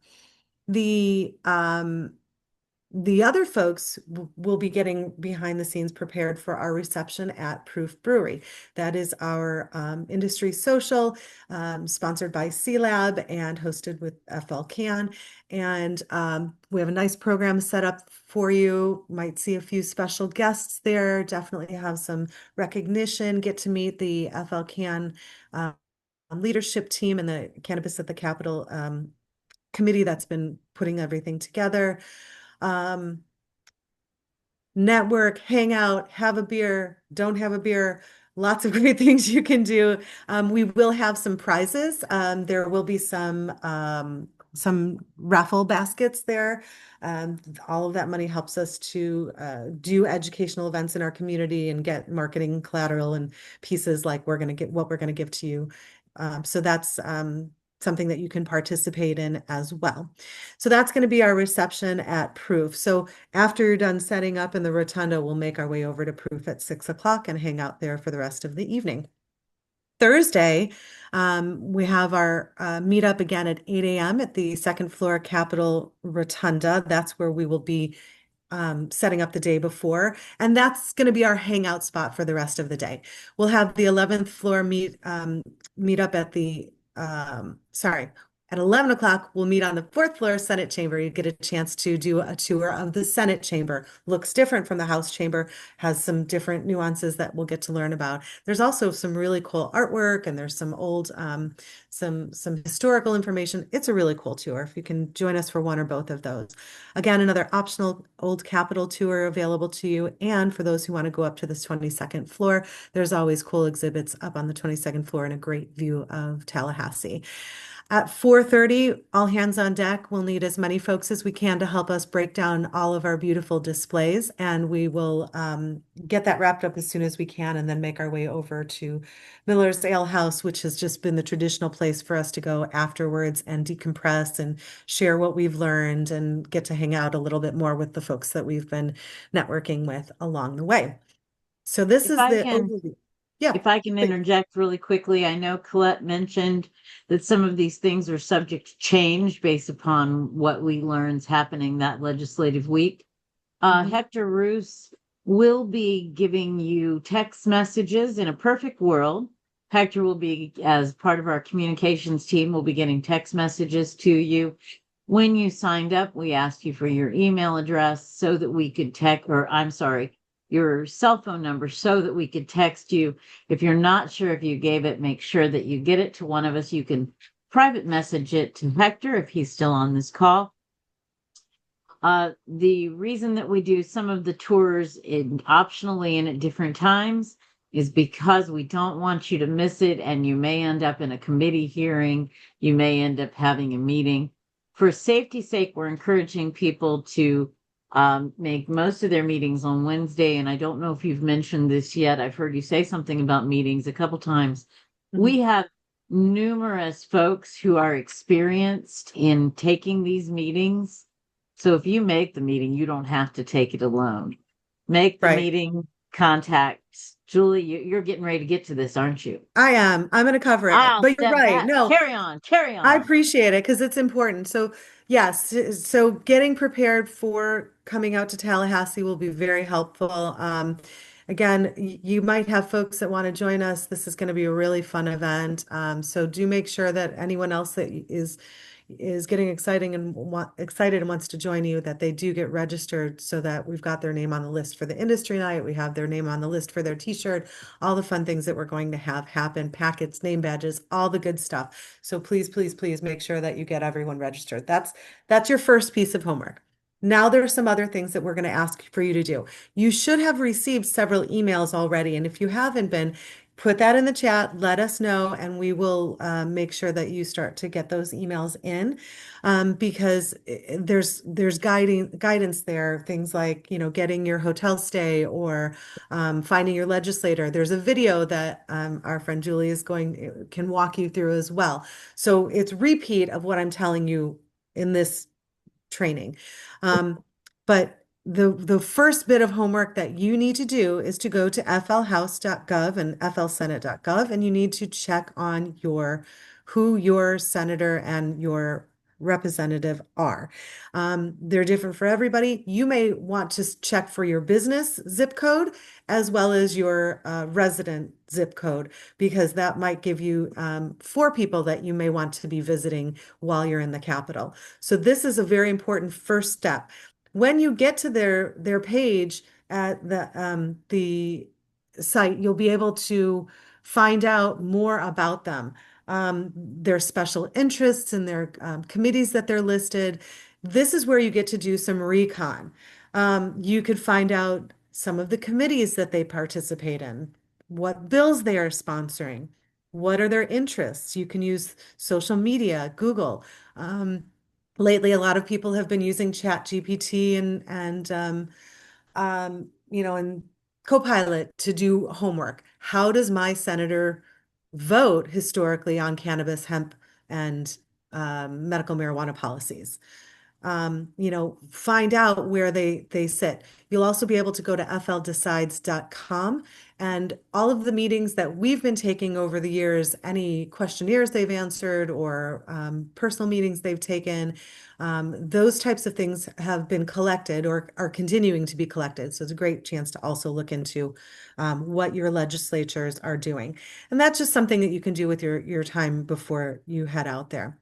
The other folks will be getting behind the scenes prepared for our reception at Proof Brewery. That is our industry social, sponsored by C-Lab and hosted with FL Can. And we have a nice program set up for you. Might see a few special guests there. Definitely have some recognition. Get to meet the FL Can leadership team and the Cannabis at the Capitol committee that's been putting everything together. Network, hang out, have a beer, don't have a beer, lots of great things you can do. We will have some prizes. There will be some raffle baskets there. All of that money helps us to do educational events in our community and get marketing collateral and pieces like what we're going to give to you. So that's something that you can participate in as well. So that's going to be our reception at Proof. So after you're done setting up in the rotunda, we'll make our way over to Proof at 6 o'clock and hang out there for the rest of the evening. Thursday, we have our meetup again at 8 a.m. at the second floor Capitol Rotunda. That's where we will be setting up the day before, and that's going to be our hangout spot for the rest of the day. We'll have the 11th floor meet up at the at 11 o'clock, we'll meet on the fourth floor Senate chamber. You get a chance to do a tour of the Senate chamber. Looks different from the House chamber, has some different nuances that we'll get to learn about. There's also some really cool artwork, and there's some old, some historical information. It's a really cool tour if you can join us for one or both of those. Again, another optional Old Capitol tour available to you. And for those who want to go up to this 22nd floor, there's always cool exhibits up on the 22nd floor and a great view of Tallahassee. At 4:30, all hands on deck. We'll need as many folks as we can to help us break down all of our beautiful displays, and we will get that wrapped up as soon as we can and then make our way over to Miller's Ale House, which has just been the traditional place for us to go afterwards and decompress and share what we've learned and get to hang out a little bit more with the folks that we've been networking with along the way. So this is the overview. Yeah. If I can interject really quickly, I know Colette mentioned that some of these things are subject to change based upon what we learn's happening that legislative week. Hector Roos will be giving you text messages. In a perfect world, Hector will be, as part of our communications team, will be getting text messages to you. When you signed up, we asked you for your email address so that we could your cell phone number so that we could text you. If you're not sure if you gave it, make sure that you get it to one of us. You can private message it to Hector if he's still on this call. The reason that we do some of the tours optionally and at different times is because we don't want you to miss it, and you may end up in a committee hearing. You may end up having a meeting. For safety's sake, we're encouraging people to make most of their meetings on Wednesday. And I don't know if you've mentioned this yet. I've heard you say something about meetings a couple times. We have numerous folks who are experienced in taking these meetings So if you make the meeting, you don't have to take it alone. Make the Right. meeting, contact Julie. You're getting ready to get to this, aren't you? I am. I'm going to cover it. I'll But you're step right. back. No, Carry on. Carry I on. appreciate it because it's important. So, yes, so getting prepared for coming out to Tallahassee will be very helpful. Again, you might have folks that want to join us. This is going to be a really fun event. So do make sure that anyone else that is getting excited and wants to join you, that they do get registered so that we've got their name on the list for the industry night. We have their name on the list for their t-shirt, all the fun things that we're going to have happen, packets, name badges, all the good stuff. So please, please, please make sure that you get everyone registered. That's your first piece of homework. Now there are some other things that we're going to ask for you to do. You should have received several emails already, and if you haven't been, put that in the chat, let us know, and we will make sure that you start to get those emails in, because there's guidance there, things like, getting your hotel stay or finding your legislator. There's a video that our friend Julie can walk you through as well. So it's repeat of what I'm telling you in this training. But the first bit of homework that you need to do is to go to flhouse.gov and flsenate.gov, and you need to check on who your senator and your representative are. They're different for everybody. You may want to check for your business zip code as well as your resident zip code, because that might give you 4 people that you may want to be visiting while you're in the Capitol. So this is a very important first step. When you get to their page at the site, you'll be able to find out more about them, their special interests and their committees that they're listed. This is where you get to do some recon. You could find out some of the committees that they participate in, what bills they are sponsoring, what are their interests. You can use social media, Google. Lately, a lot of people have been using Chat GPT and Copilot to do homework. How does my senator vote historically on cannabis, hemp, and medical marijuana policies? Find out where they sit. You'll also be able to go to fldecides.com, and all of the meetings that we've been taking over the years, any questionnaires they've answered or personal meetings they've taken, those types of things have been collected or are continuing to be collected. So it's a great chance to also look into what your legislatures are doing. And that's just something that you can do with your time before you head out there.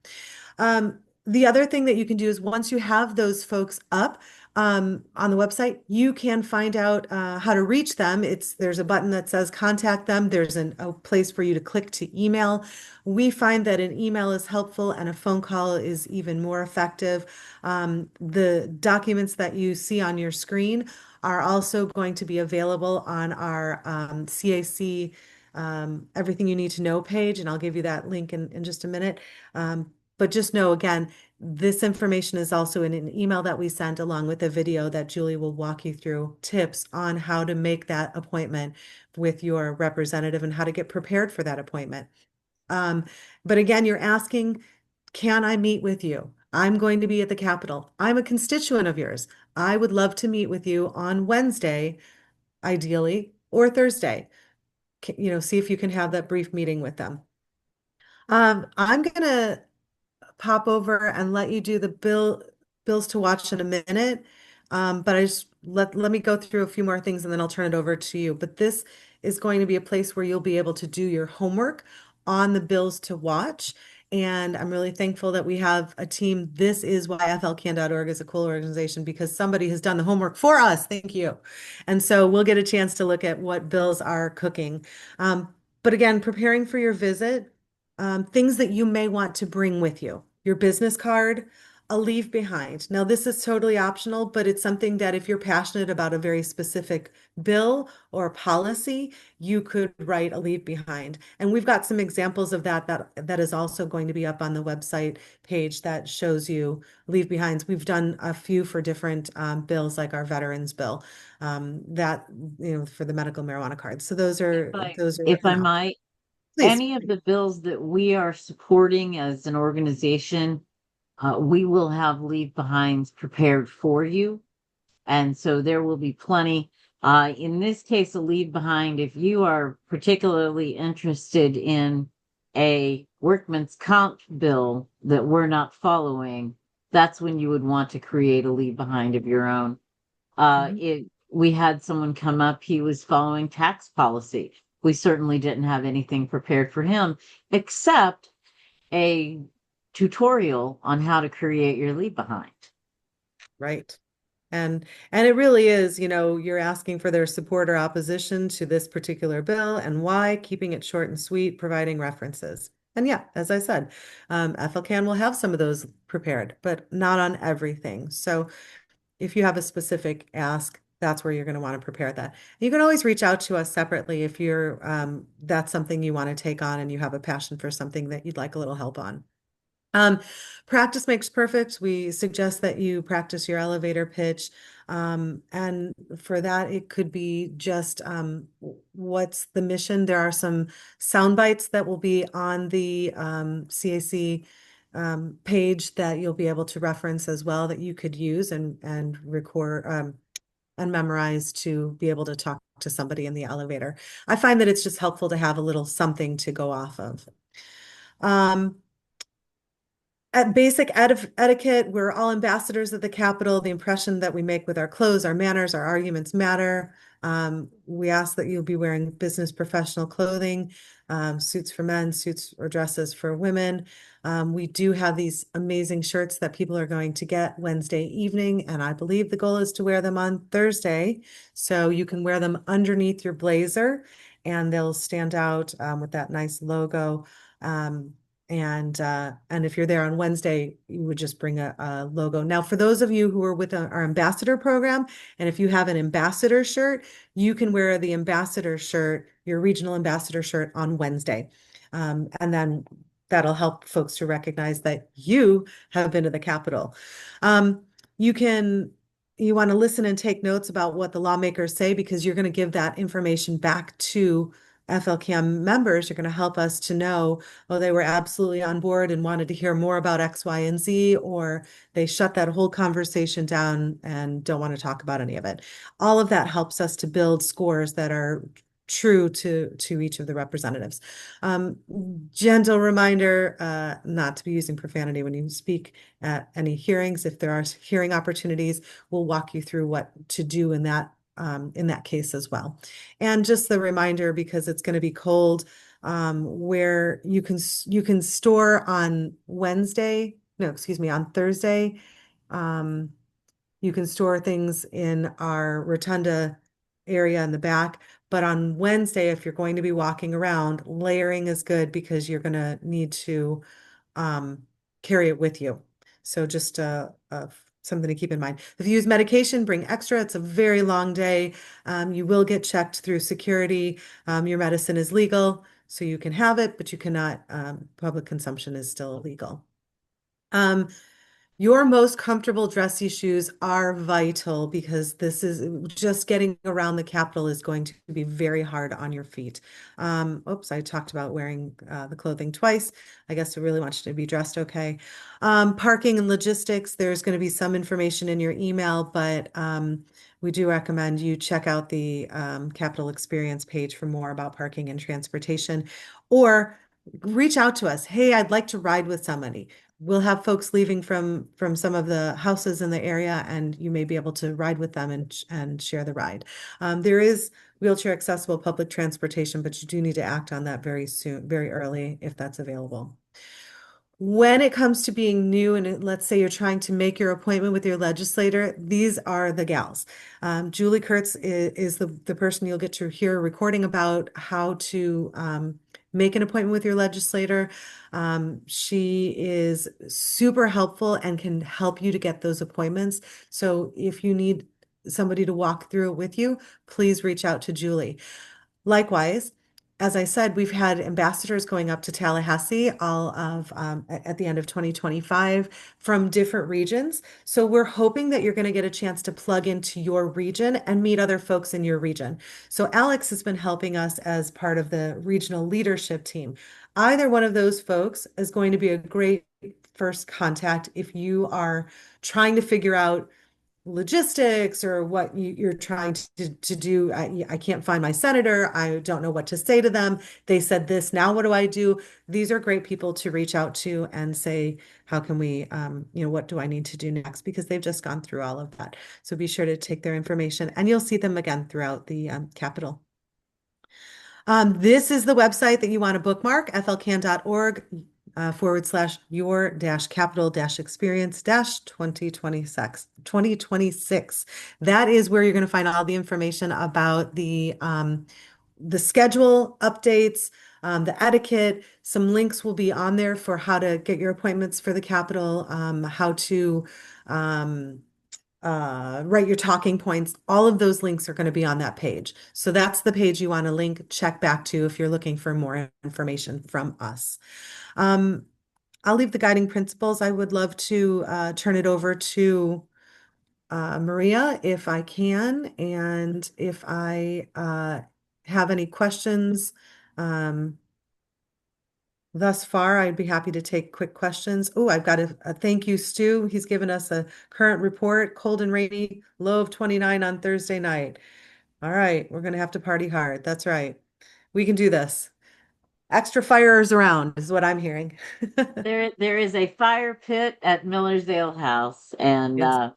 The other thing that you can do is once you have those folks up on the website, you can find out how to reach them. There's a button that says contact them. There's a place for you to click to email. We find that an email is helpful and a phone call is even more effective. The documents that you see on your screen are also going to be available on our CAC Everything You Need to Know page, and I'll give you that link in just a minute. But just know, again, this information is also in an email that we sent along with a video that Julie will walk you through tips on how to make that appointment with your representative and how to get prepared for that appointment. But again, you're asking, can I meet with you? I'm going to be at the Capitol. I'm a constituent of yours. I would love to meet with you on Wednesday, ideally, or Thursday. See if you can have that brief meeting with them. I'm going to pop over and let you do the bills to watch in a minute. But I just let me go through a few more things and then I'll turn it over to you. But this is going to be a place where you'll be able to do your homework on the bills to watch. And I'm really thankful that we have a team. This is why flcan.org is a cool organization, because somebody has done the homework for us. Thank you. And so we'll get a chance to look at what bills are cooking. But again, preparing for your visit, things that you may want to bring with you, your business card, a leave behind. Now, this is totally optional, but it's something that if you're passionate about a very specific bill or policy, you could write a leave behind. And we've got some examples of that is also going to be up on the website page that shows you leave behinds. We've done a few for different bills, like our veterans bill, for the medical marijuana cards. So those are if I might. Please. Any of the bills that we are supporting as an organization, we will have leave behinds prepared for you. And so there will be plenty. In this case, a leave behind, if you are particularly interested in a workman's comp bill that we're not following, that's when you would want to create a leave behind of your own. We had someone come up, he was following tax policy. We certainly didn't have anything prepared for him except a tutorial on how to create your leave behind. Right. And it really is, you're asking for their support or opposition to this particular bill and why, keeping it short and sweet, providing references. And yeah, as I said, FLCAN will have some of those prepared, but not on everything. So if you have a specific ask, that's where you're going to want to prepare that. You can always reach out to us separately if that's something you want to take on and you have a passion for something that you'd like a little help on. Practice makes perfect. We suggest that you practice your elevator pitch. And for that, it could be just what's the mission. There are some sound bites that will be on the CAC page that you'll be able to reference as well that you could use and record and memorize to be able to talk to somebody in the elevator. I find that it's just helpful to have a little something to go off of. At basic etiquette, we're all ambassadors of the Capitol. The impression that we make with our clothes, our manners, our arguments matter. We ask that you'll be wearing business professional clothing, suits for men, suits or dresses for women. We do have these amazing shirts that people are going to get Wednesday evening, and I believe the goal is to wear them on Thursday. So you can wear them underneath your blazer, and they'll stand out with that nice logo. And if you're there on Wednesday, you would just bring a logo. Now, for those of you who are with our ambassador program, and if you have an ambassador shirt, you can wear the ambassador shirt, your regional ambassador shirt on Wednesday. And then that'll help folks to recognize that you have been to the Capitol. You want to listen and take notes about what the lawmakers say because you're going to give that information back to FLCAM members. You're going to help us to know, oh, they were absolutely on board and wanted to hear more about X, Y, and Z, or they shut that whole conversation down and don't want to talk about any of it. All of that helps us to build scores that are true to each of the representatives. Gentle reminder, not to be using profanity when you speak at any hearings. If there are hearing opportunities, we'll walk you through what to do in that case as well. And just the reminder, because it's going to be cold, where you can store on on Thursday. You can store things in our rotunda area in the back. But on Wednesday, if you're going to be walking around, layering is good because you're going to need to carry it with you. So just something to keep in mind. If you use medication, bring extra. It's a very long day. You will get checked through security. Your medicine is legal, so you can have it, but you cannot, public consumption is still illegal. Your most comfortable dressy shoes are vital because this is just getting around the Capitol is going to be very hard on your feet. Oops, I talked about wearing the clothing twice. I guess I really want you to be dressed okay. Parking and logistics, there's going to be some information in your email, but we do recommend you check out the Capitol Experience page for more about parking and transportation, or reach out to us. Hey, I'd like to ride with somebody. We'll have folks leaving from some of the houses in the area, and you may be able to ride with them and share the ride. There is wheelchair accessible public transportation, but you do need to act on that very soon, very early, if that's available. When it comes to being new, and let's say you're trying to make your appointment with your legislator, these are the gals. Julie Kurtz is the person you'll get to hear a recording about how to make an appointment with your legislator. She is super helpful and can help you to get those appointments. So if you need somebody to walk through it with you, please reach out to Julie. Likewise, as I said, we've had ambassadors going up to Tallahassee at the end of 2025 from different regions. So we're hoping that you're going to get a chance to plug into your region and meet other folks in your region. So Alex has been helping us as part of the regional leadership team. Either one of those folks is going to be a great first contact if you are trying to figure out logistics or what you're trying to do. I can't find my senator. I don't know what to say to them. They said this. Now what do I do? These are great people to reach out to and say, how can we, what do I need to do next? Because they've just gone through all of that. So be sure to take their information and you'll see them again throughout the Capitol. This is the website that you want to bookmark, flcan.org /your-capital-experience-2026. That is where you're going to find all the information about the schedule updates, the etiquette. Some links will be on there for how to get your appointments for the Capitol, how to write your talking points. All of those links are going to be on that page. So that's the page you want to check back to if you're looking for more information from us. I'll leave the guiding principles. I would love to turn it over to Maria if I can, and if I have any questions thus far, I'd be happy to take quick questions. Oh, I've got a thank you, Stu. He's given us a current report, cold and rainy, low of 29 on Thursday night. All right, we're going to have to party hard. That's right. We can do this. Extra fires around is what I'm hearing. There is a fire pit at Millersdale House, and Yes.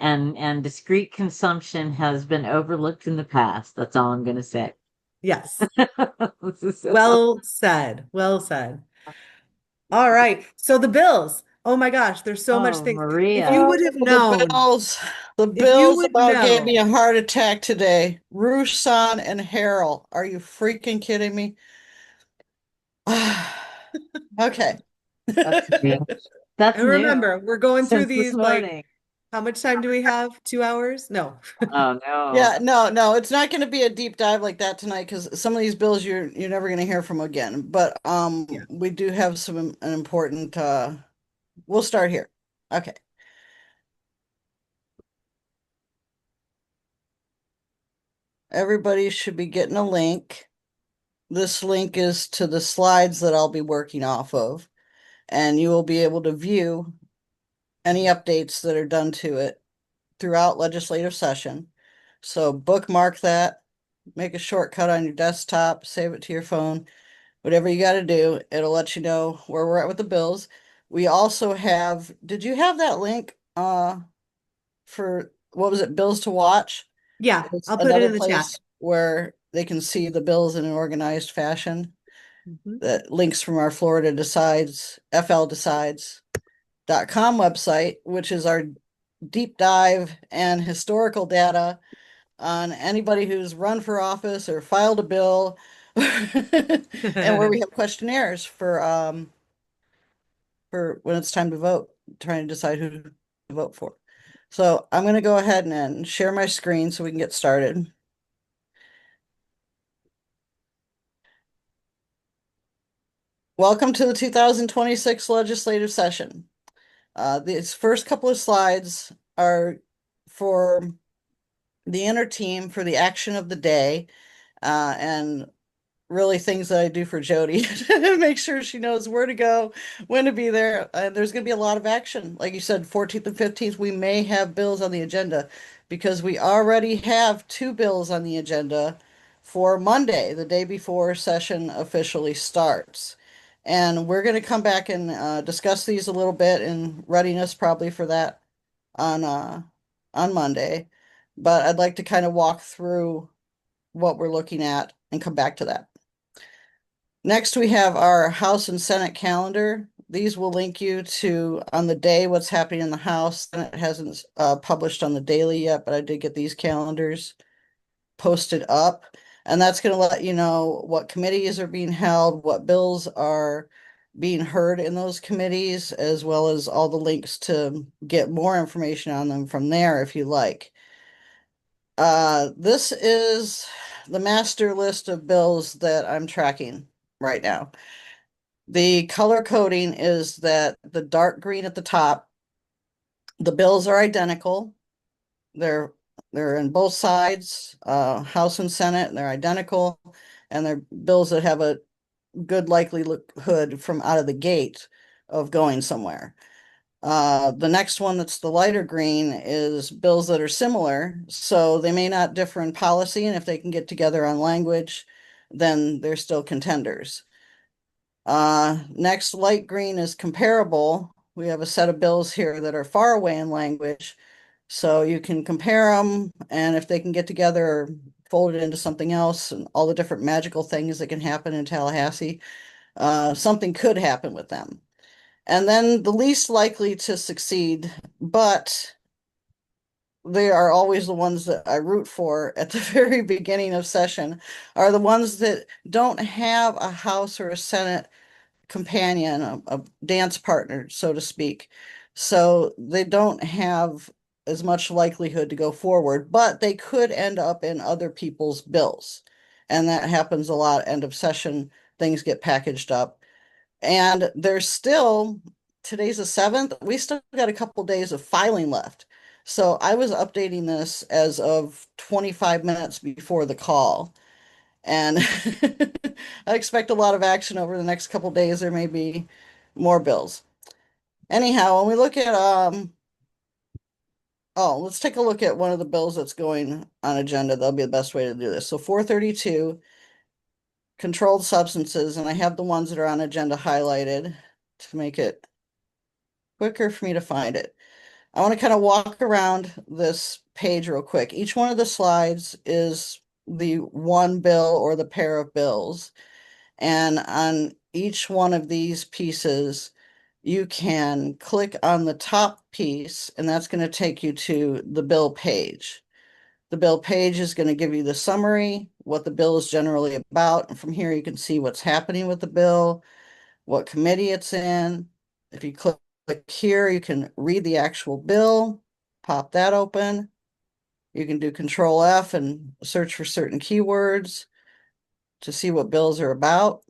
and discreet consumption has been overlooked in the past. That's all I'm going to say. Yes. Well said. Well said. All right. So the bills. Oh my gosh, there's so much things. Maria. If you would have known, The if you bills would about gave me know, a heart attack today. Rushan and Harold. Are you freaking kidding me? Okay. That's new. That's and new remember, we're going through since this these like, morning. how much time do we have? 2 hours? No. Oh no. Yeah, no, it's not going to be a deep dive like that tonight because some of these bills you're never going to hear from again. But Yeah. we do have an important we'll start here. Okay. Everybody should be getting a link. This link is to the slides that I'll be working off of, and you will be able to view any updates that are done to it throughout legislative session. So bookmark that, make a shortcut on your desktop, save it to your phone, whatever you got to do. It'll let you know where we're at with the bills. We also have, did you have that link for what was it, bills to watch? Yeah, It's I'll put it another in the chat. place where they can see the bills in an organized fashion. Mhm. That links from our Florida Decides, fldecides.com website, which is our deep dive and historical data on anybody who's run for office or filed a bill, and where we have questionnaires for when it's time to vote, trying to decide who to vote for. So I'm going to go ahead and share my screen so we can get started. Welcome to the 2026 legislative session. These first couple of slides are for the inner team for the action of the day, and really things that I do for Jody to make sure she knows where to go, when to be there. And there's going to be a lot of action. Like you said, 14th and 15th, we may have bills on the agenda because we already have 2 bills on the agenda for Monday, the day before session officially starts. And we're going to come back and discuss these a little bit in readiness probably for that on Monday. But I'd like to kind of walk through what we're looking at and come back to that. Next, we have our House and Senate calendar. These will link you to on the day what's happening in the House. Senate hasn't published on the daily yet, but I did get these calendars posted up. And that's going to let you know what committees are being held, what bills are being heard in those committees, as well as all the links to get more information on them from there if you like. This is the master list of bills that I'm tracking right now. The color coding is that the dark green at the top, the bills are identical. They're in both sides, House and Senate, and they're identical, and they're bills that have a good likelihood from out of the gate of going somewhere. The next one that's the lighter green is bills that are similar, so they may not differ in policy, and if they can get together on language, then they're still contenders. Next, light green is comparable. We have a set of bills here that are far away in language, so you can compare them, and if they can get together or fold it into something else, and all the different magical things that can happen in Tallahassee, something could happen with them. And then the least likely to succeed, but they are always the ones that I root for at the very beginning of session, are the ones that don't have a House or a Senate companion, a dance partner, so to speak. So they don't have as much likelihood to go forward, but they could end up in other people's bills. And that happens a lot. End of session, things get packaged up. And there's still, today's the 7th, we still got a couple days of filing left. So I was updating this as of 25 minutes before the call. And I expect a lot of action over the next couple days. There may be more bills. Anyhow, when we look at let's take a look at one of the bills that's going on agenda. That'll be the best way to do this. So 432, controlled substances, and I have the ones that are on agenda highlighted to make it quicker for me to find it. I want to kind of walk around this page real quick. Each one of the slides is the one bill or the pair of bills. And on each one of these pieces, you can click on the top piece, and that's going to take you to the bill page. The bill page is going to give you the summary, what the bill is generally about. And from here, you can see what's happening with the bill, what committee it's in. If you click here, you can read the actual bill, pop that open. You can do Control F and search for certain keywords to see what bills are about.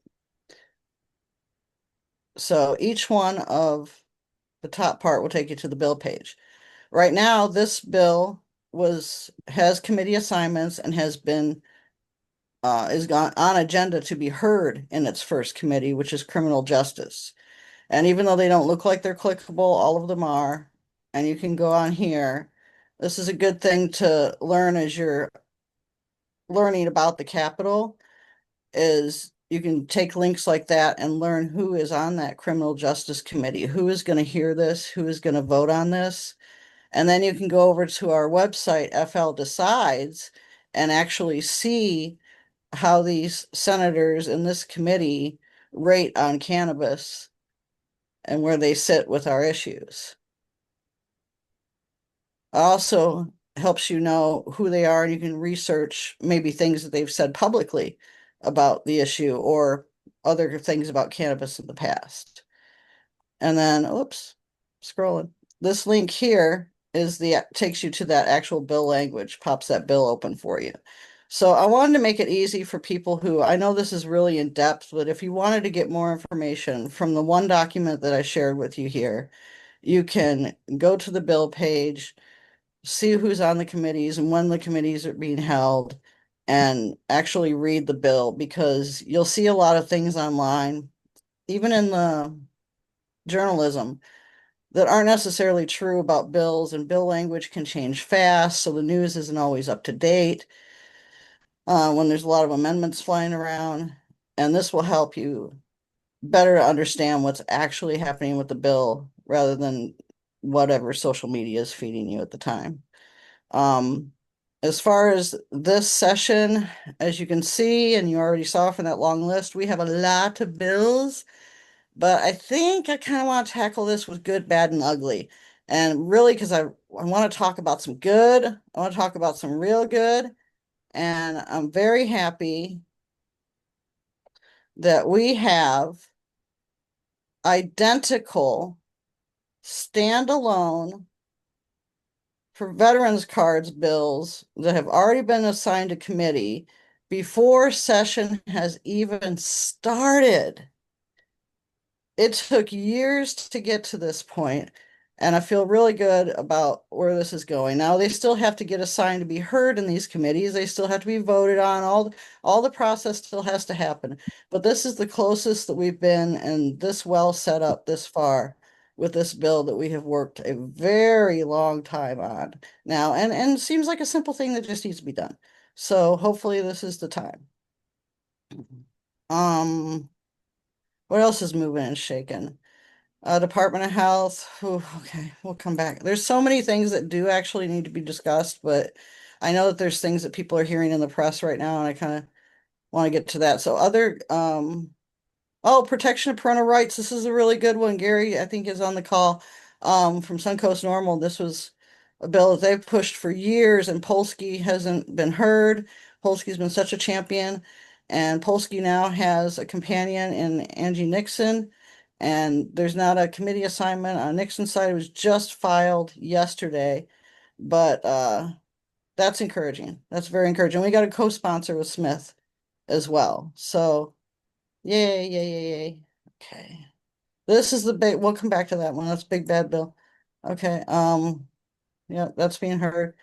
So each one of the top part will take you to the bill page. Right now, this bill has committee assignments and has been is gone on agenda to be heard in its first committee, which is criminal justice. And even though they don't look like they're clickable, all of them are. And you can go on here. This is a good thing to learn as you're learning about the Capitol, is you can take links like that and learn who is on that criminal justice committee, who is going to hear this, who is going to vote on this. And then you can go over to our website, FL Decides, and actually see how these senators in this committee rate on cannabis and where they sit with our issues. It also helps you know who they are, and you can research maybe things that they've said publicly about the issue or other things about cannabis in the past. And then, oops, scrolling. This link here is takes you to that actual bill language, pops that bill open for you. So I wanted to make it easy for people who, I know this is really in depth, but if you wanted to get more information from the one document that I shared with you here, you can go to the bill page, see who's on the committees and when the committees are being held, and actually read the bill, because you'll see a lot of things online, even in the journalism, that aren't necessarily true about bills, and bill language can change fast, so the news isn't always up to date when there's a lot of amendments flying around. And this will help you better understand what's actually happening with the bill rather than whatever social media is feeding you at the time. As far as this session, as you can see, and you already saw from that long list, we have a lot of bills, but I think I kind of want to tackle this with good, bad, and ugly. And really, because I want to talk about some good, I want to talk about some real good, and I'm very happy that we have identical standalone for veterans cards bills that have already been assigned to committee before session has even started. It took years to get to this point, And I feel really good about where this is going. Now they still have to get assigned to be heard in these committees. They still have to be voted on. All the process still has to happen. But this is the closest that we've been and this well set up this far with this bill that we have worked a very long time on now. And it seems like a simple thing that just needs to be done. So hopefully this is the time. What else is moving and shaking? Department of Health. Ooh, okay, we'll come back. There's so many things that do actually need to be discussed, but I know that there's things that people are hearing in the press right now, and I kind of want to get to that. So oh, protection of parental rights. This is a really good one. Gary, I think, is on the call from Suncoast Normal. This was a bill that they've pushed for years, and Polsky hasn't been heard. Polsky's been such a champion, and Polsky now has a companion in Angie Nixon, and there's not a committee assignment on Nixon's side. It was just filed yesterday, but that's encouraging. That's very encouraging. We got a co-sponsor with Smith as well. So yay, yay, yay, yay. Okay. This is the big, we'll come back to that one. That's big bad bill. Okay, yeah, that's being heard.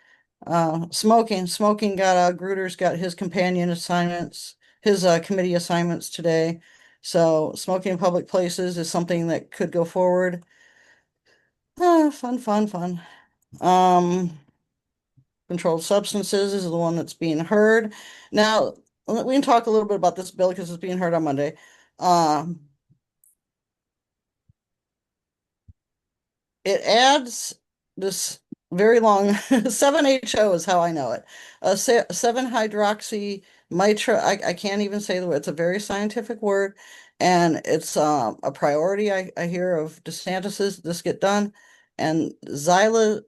Smoking got Gruder's got his companion assignments, his committee assignments today. So smoking in public places is something that could go forward. Fun, fun, fun. Controlled substances is the one that's being heard. Now, we can talk a little bit about this bill because it's being heard on Monday. It adds this very long 7-HO is how I know it. 7-hydroxy mitra. I can't even say the word. It's a very scientific word, and it's a priority I hear of DeSantis's. This get done, and xylazine.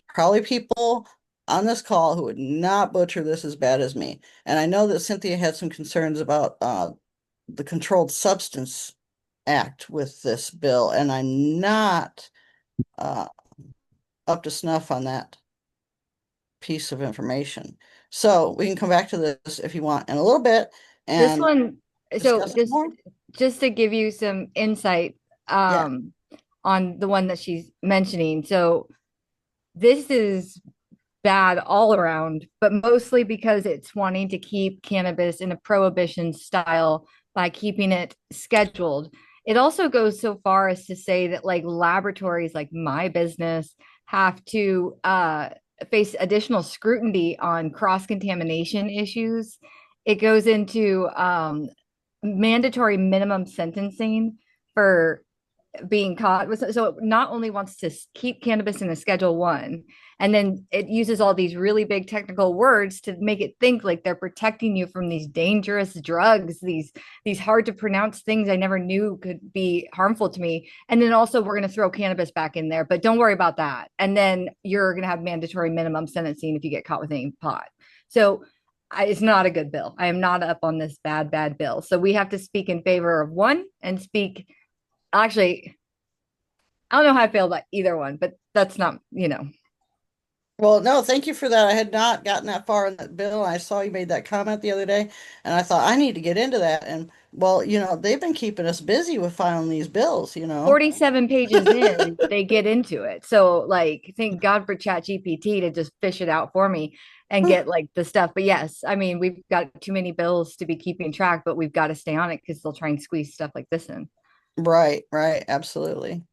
Probably people on this call who would not butcher this as bad as me. And I know that Cynthia had some concerns about the Controlled Substance Act with this bill, and I'm not up to snuff on that piece of information. So we can come back to this if you want in a little bit. This And one, so discuss it more. just to give you some insight on the one that she's mentioning. So this is bad all around, but mostly because it's wanting to keep cannabis in a prohibition style by keeping it scheduled. It also goes so far as to say that like laboratories like my business have to face additional scrutiny on cross-contamination issues. It goes into mandatory minimum sentencing for being caught with, so it not only wants to keep cannabis in a Schedule 1, and then it uses all these really big technical words to make it think like they're protecting you from these dangerous drugs, these hard to pronounce things I never knew could be harmful to me. And then also we're going to throw cannabis back in there, but don't worry about that. And then you're going to have mandatory minimum sentencing if you get caught with any pot. So it's not a good bill. I am not up on this bad bill. So we have to speak in favor of one and speak. Actually, I don't know how I feel about either one, but that's not, Well, no, thank you for that. I had not gotten that far in that bill. I saw you made that comment the other day, and I thought I need to get into that. And well, they've been keeping us busy with filing these bills, 47 pages in, they get into it. So like, thank God for ChatGPT to just fish it out for me and get like the stuff. But yes, I mean, we've got too many bills to be keeping track, but we've got to stay on it because they'll try and squeeze stuff like this in. Right, absolutely.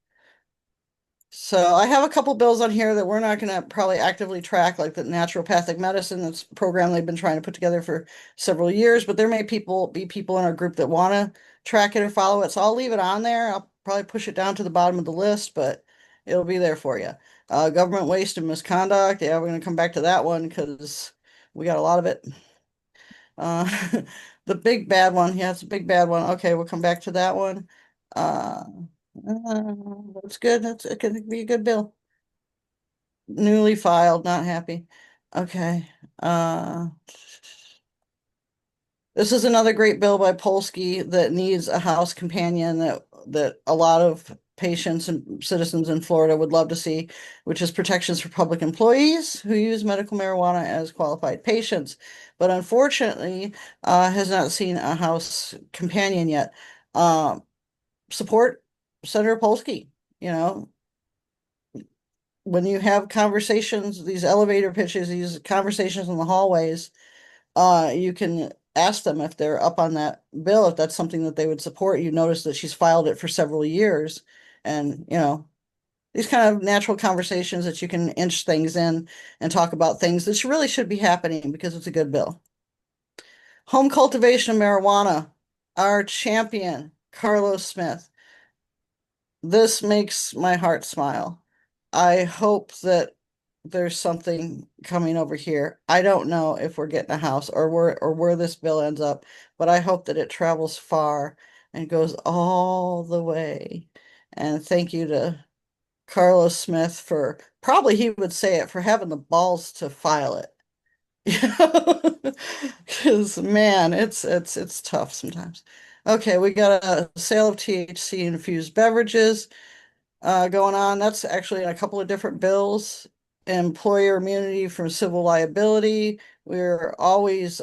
So I have a couple bills on here that we're not going to probably actively track, like the naturopathic medicine. That's a program they've been trying to put together for several years, but there may be people in our group that want to track it or follow it. So I'll leave it on there. I'll probably push it down to the bottom of the list, but it'll be there for you. Government waste and misconduct. Yeah, we're going to come back to that one because we got a lot of it. The big bad one. Yeah, it's a big bad one. Okay, we'll come back to that one. That's good. It could be a good bill. Newly filed, not happy. Okay. This is another great bill by Polsky that needs a House companion that a lot of patients and citizens in Florida would love to see, which is protections for public employees who use medical marijuana as qualified patients, but unfortunately has not seen a House companion yet. Support Senator Polsky. you know, when you have conversations, these elevator pitches, these conversations in the hallways, you can ask them if they're up on that bill, if that's something that they would support. You notice that she's filed it for several years, and these kind of natural conversations that you can inch things in and talk about things that really should be happening because it's a good bill. Home cultivation of marijuana, our champion, Carlos Smith. This makes my heart smile. I hope that there's something coming over here. I don't know if we're getting a house or where this bill ends up, but I hope that it travels far and goes all the way. And thank you to Carlos Smith for, probably he would say it, for having the balls to file it. Because man, it's tough sometimes. Okay, we got a sale of THC infused beverages going on. That's actually in a couple of different bills. Employer immunity from civil liability. We're always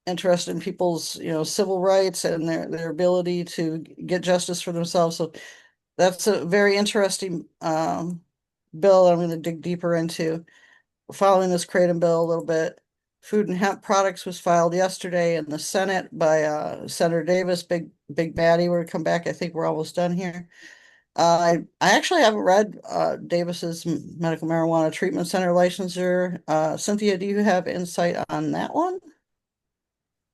interested in people's, civil rights and their ability to get justice for themselves. So that's a very interesting bill I'm going to dig deeper into. Following this Kratom bill a little bit. Food and hemp products was filed yesterday in the Senate by Senator Davis, big baddie. We're to come back. I think we're almost done here. I actually haven't read Davis's medical marijuana treatment center licensure. Cynthia, do you have insight on that one?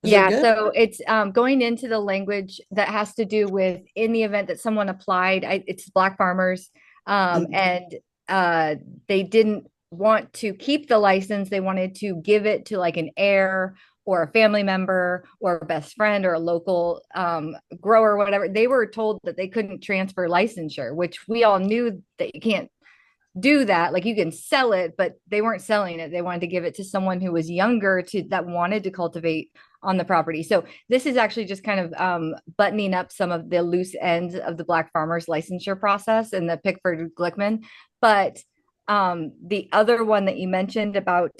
Is it good? So it's going into the language that has to do with, in the event that someone applied, it's Black farmers, and they didn't want to keep the license. They wanted to give it to like an heir or a family member or a best friend or a local grower, whatever. They were told that they couldn't transfer licensure, which we all knew that you can't do that. Like you can sell it, but they weren't selling it. They wanted to give it to someone who was younger that wanted to cultivate on the property. So this is actually just kind of buttoning up some of the loose ends of the Black farmers licensure process and the Pickford-Glickman. But the other one that you mentioned about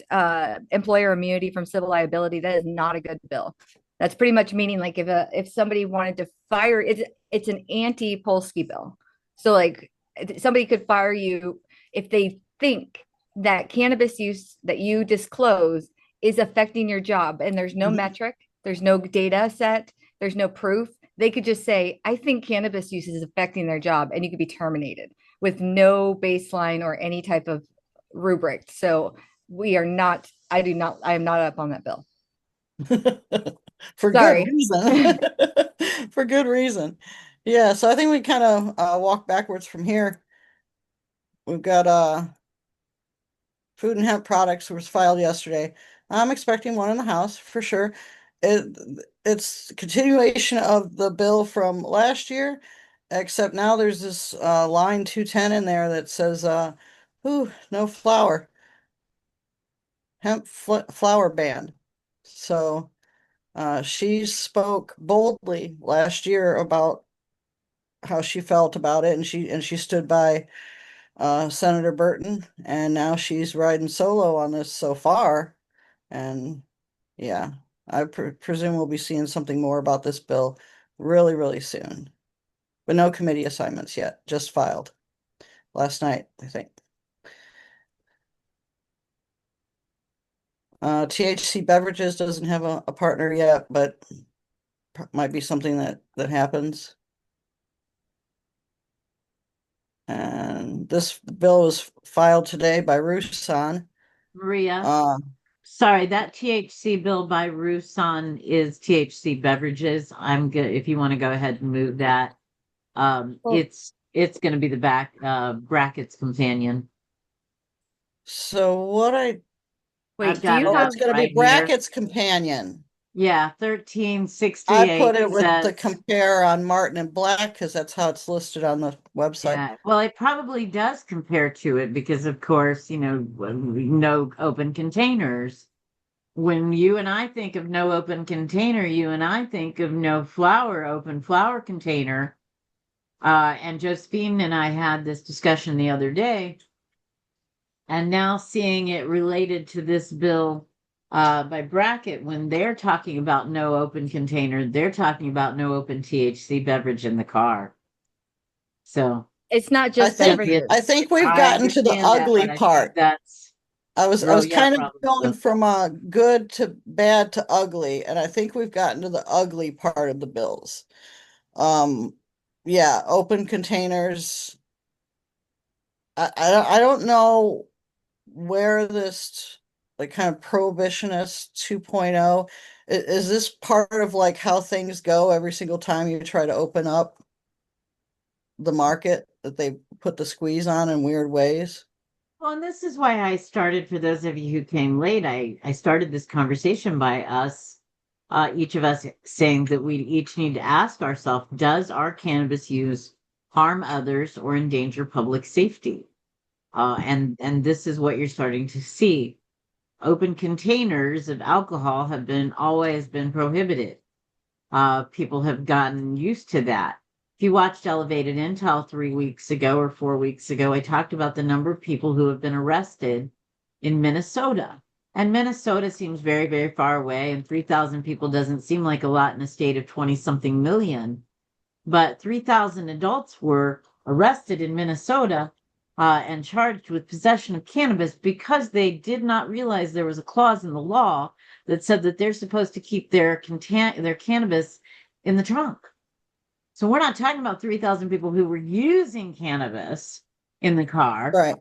employer immunity from civil liability, that is not a good bill. That's pretty much meaning like if somebody wanted to fire, it's an anti-Polsky bill. So like somebody could fire you if they think that cannabis use that you disclose is affecting your job and there's no metric, there's no data set, there's no proof. They could just say, I think cannabis use is affecting their job, and you could be terminated with no baseline or any type of rubric. So I am not up on that bill. For Sorry. good reason. For good reason. Yeah, so I think we kind of walk backwards from here. We've got food and hemp products was filed yesterday. I'm expecting one in the House for sure. It's continuation of the bill from last year, except now there's this line 210 in there that says no flower. Hemp flower ban. So she spoke boldly last year about how she felt about it, and she stood by Senator Burton, and now she's riding solo on this so far. And yeah, I presume we'll be seeing something more about this bill really, really soon. But no committee assignments yet, just filed last night, I think. THC beverages doesn't have a partner yet, but might be something that happens. And this bill was filed today by Rusan. Maria, sorry, that THC bill by Rusan is THC beverages. I'm good if you want to go ahead and move that. It's going to be the back brackets companion. So what I wait, do you have it's going to be brackets companion. Yeah, 1368. I put it with the compare on Martin and Black because that's how it's listed on the website. Yeah, well, it probably does compare to it because, of course, no open containers. When you and I think of no open container, you and I think of no open flower container. And Josephine and I had this discussion the other day, and now seeing it related to this bill by bracket, when they're talking about no open container, they're talking about no open THC beverage in the car. So It's not just beverages. I think we've I gotten to the understand that, ugly but I think part. that's I was well, yeah, kind of probably going so. from good to bad to ugly, and I think we've gotten to the ugly part of the bills. Yeah, open containers. I don't know where this like kind of prohibitionist 2.0 is this part of like how things go every single time you try to open up the market that they put the squeeze on in weird ways? Well, and this is why I started, for those of you who came late, I started this conversation by each of us saying that we each need to ask ourselves, does our cannabis use harm others or endanger public safety? And this is what you're starting to see. Open containers of alcohol have been always been prohibited. People have gotten used to that. If you watched Elevated Intel 3 weeks ago or 4 weeks ago, I talked about the number of people who have been arrested in Minnesota. And Minnesota seems very, very far away, and 3,000 people doesn't seem like a lot in a state of 20 something million. But 3,000 adults were arrested in Minnesota and charged with possession of cannabis because they did not realize there was a clause in the law that said that they're supposed to keep their cannabis in the trunk. So we're not talking about 3,000 people who were using cannabis in the car. Right.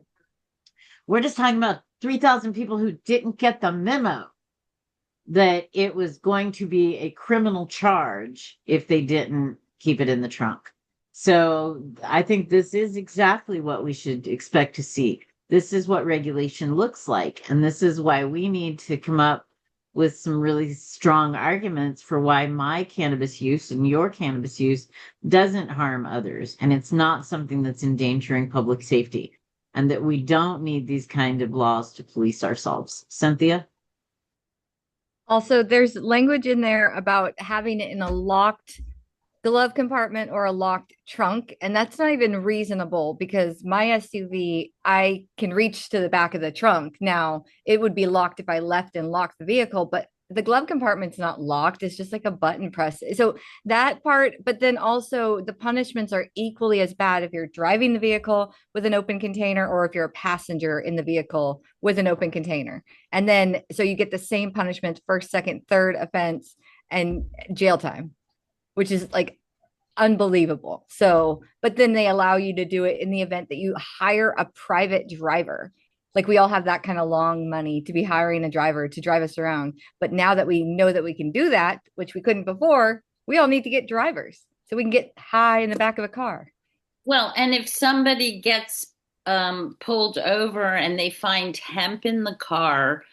We're just talking about 3,000 people who didn't get the memo that it was going to be a criminal charge if they didn't keep it in the trunk. So I think this is exactly what we should expect to see. This is what regulation looks like. And this is why we need to come up with some really strong arguments for why my cannabis use and your cannabis use doesn't harm others. And it's not something that's endangering public safety. And that we don't need these kind of laws to police ourselves. Cynthia? Also, there's language in there about having it in a locked glove compartment or a locked trunk. And that's not even reasonable because my SUV, I can reach to the back of the trunk. Now, it would be locked if I left and locked the vehicle, but the glove compartment's not locked. It's just like a button press. So that part, but then also the punishments are equally as bad if you're driving the vehicle with an open container or if you're a passenger in the vehicle with an open container. And then so you get the same punishment, first, second, third offense and jail time, which is like unbelievable. So, but then they allow you to do it in the event that you hire a private driver. Like we all have that kind of long money to be hiring a driver to drive us around. But now that we know that we can do that, which we couldn't before, we all need to get drivers so we can get high in the back of a car. Well, and if somebody gets pulled over and they find hemp in the car,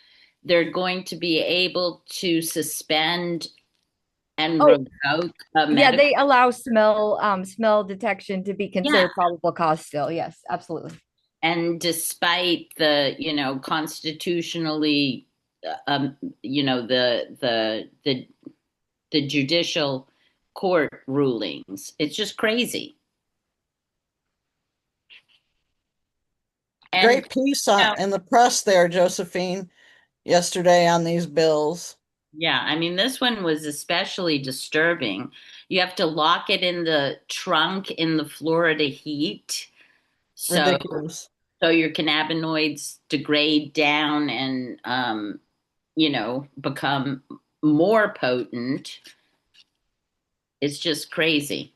they're going to be able to suspend and revoke a Yeah, they medical. allow smell detection to be considered probable cause still. Yes, absolutely. And despite the, constitutionally, the judicial court rulings, it's just crazy. And Great piece in the press there, Josephine, yesterday on these bills. yeah, I mean, this one was especially disturbing. You have to lock it in the trunk in the Florida heat. Ridiculous. So your cannabinoids degrade down and, become more potent. It's just crazy.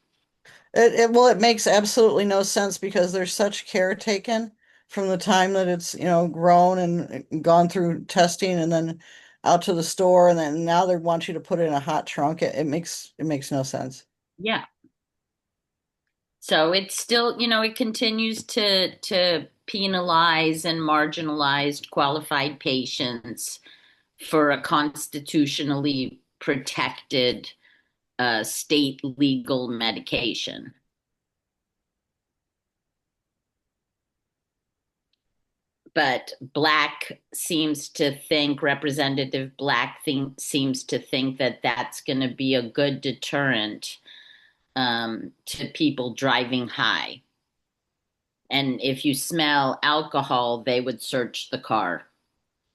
It makes absolutely no sense because there's such care taken from the time that it's, grown and gone through testing and then out to the store and then now they want you to put it in a hot trunk. It makes no sense. Yeah. So it's still, it continues to penalize and marginalize qualified patients for a constitutionally protected state legal medication. But Representative Black seems to think that that's going to be a good deterrent to people driving high. And if you smell alcohol, they would search the car.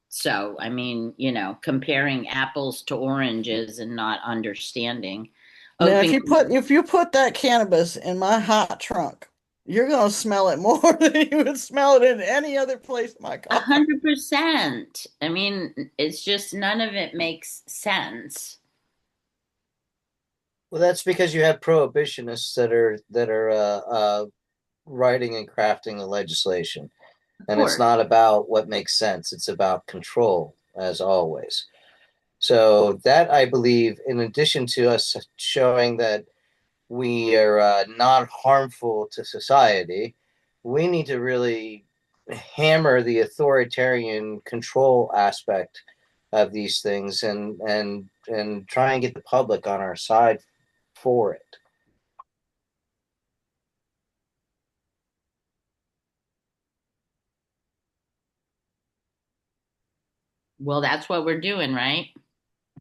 So, I mean, comparing apples to oranges and not understanding. Now, if you put that cannabis in my hot trunk, you're gonna smell it more than you would smell it in any other place in my car. 100%. I mean, it's just none of it makes sense. Well, that's because you have prohibitionists that are writing and crafting the legislation. Of And it's course. not about what makes sense, it's about control, as always. So, that I believe, in addition to us showing that we are not harmful to society, we need to really hammer the authoritarian control aspect of these things and try and get the public on our side for it. Well, that's what we're doing, right?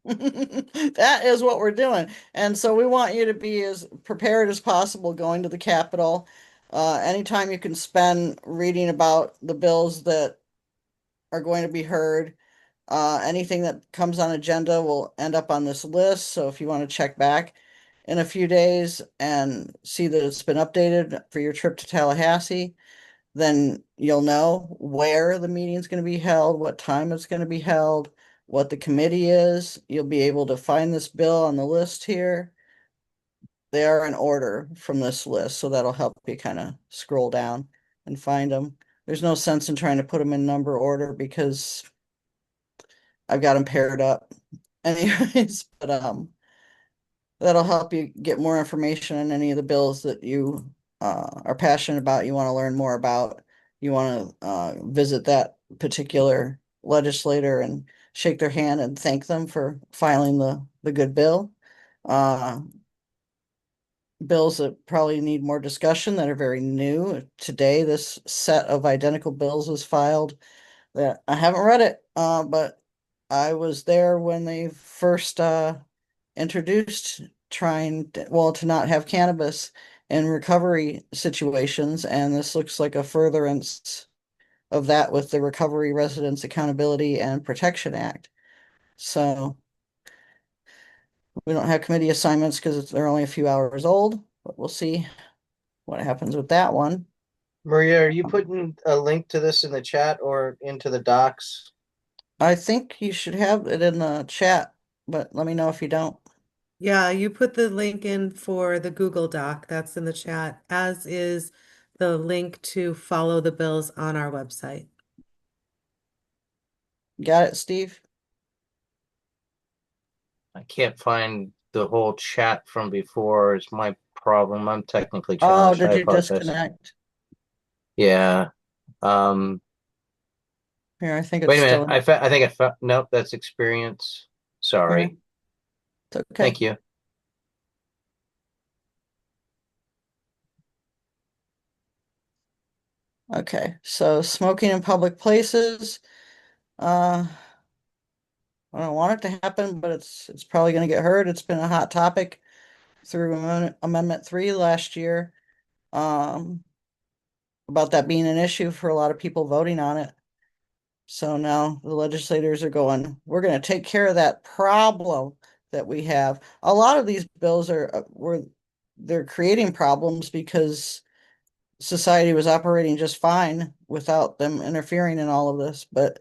That is what we're doing. And so we want you to be as prepared as possible going to the Capitol. Anytime you can spend reading about the bills that are going to be heard. Anything that comes on agenda will end up on this list. So if you want to check back in a few days and see that it's been updated for your trip to Tallahassee, then you'll know where the meeting's going to be held, what time it's going to be held, what the committee is. You'll be able to find this bill on the list here. They are in order from this list, so that'll help you kind of scroll down and find them. There's no sense in trying to put them in number order because I've got them paired up anyways, but that'll help you get more information on any of the bills that you are passionate about, you want to learn more about, you want to visit that particular legislator and shake their hand and thank them for filing the good bill. Bills that probably need more discussion that are very new. Today, this set of identical bills was filed that I haven't read it, but I was there when they first introduced trying to not have cannabis in recovery situations, and this looks like a furtherance of that with the Recovery Residents Accountability and Protection Act. So we don't have committee assignments because they're only a few hours old, but we'll see what happens with that one. Maria, are you putting a link to this in the chat or into the docs? I think you should have it in the chat, but let me know if you don't. Yeah, you put the link in for the Google Doc. That's in the chat, as is the link to follow the bills on our website. Got it, Steve? I can't find the whole chat from before. It's my problem. I'm technically Oh, challenged. did I you apologize. disconnect? Yeah. Here, I think Wait it's a minute. still. I think I found. Nope, that's experience. Sorry. Here. It's okay. Thank you. Okay, so smoking in public places. I don't want it to happen, but it's probably going to get heard. It's been a hot topic through Amendment 3 last year. About that being an issue for a lot of people voting on it. So now the legislators are going, we're going to take care of that problem that we have. A lot of these bills they're creating problems because society was operating just fine without them interfering in all of this, but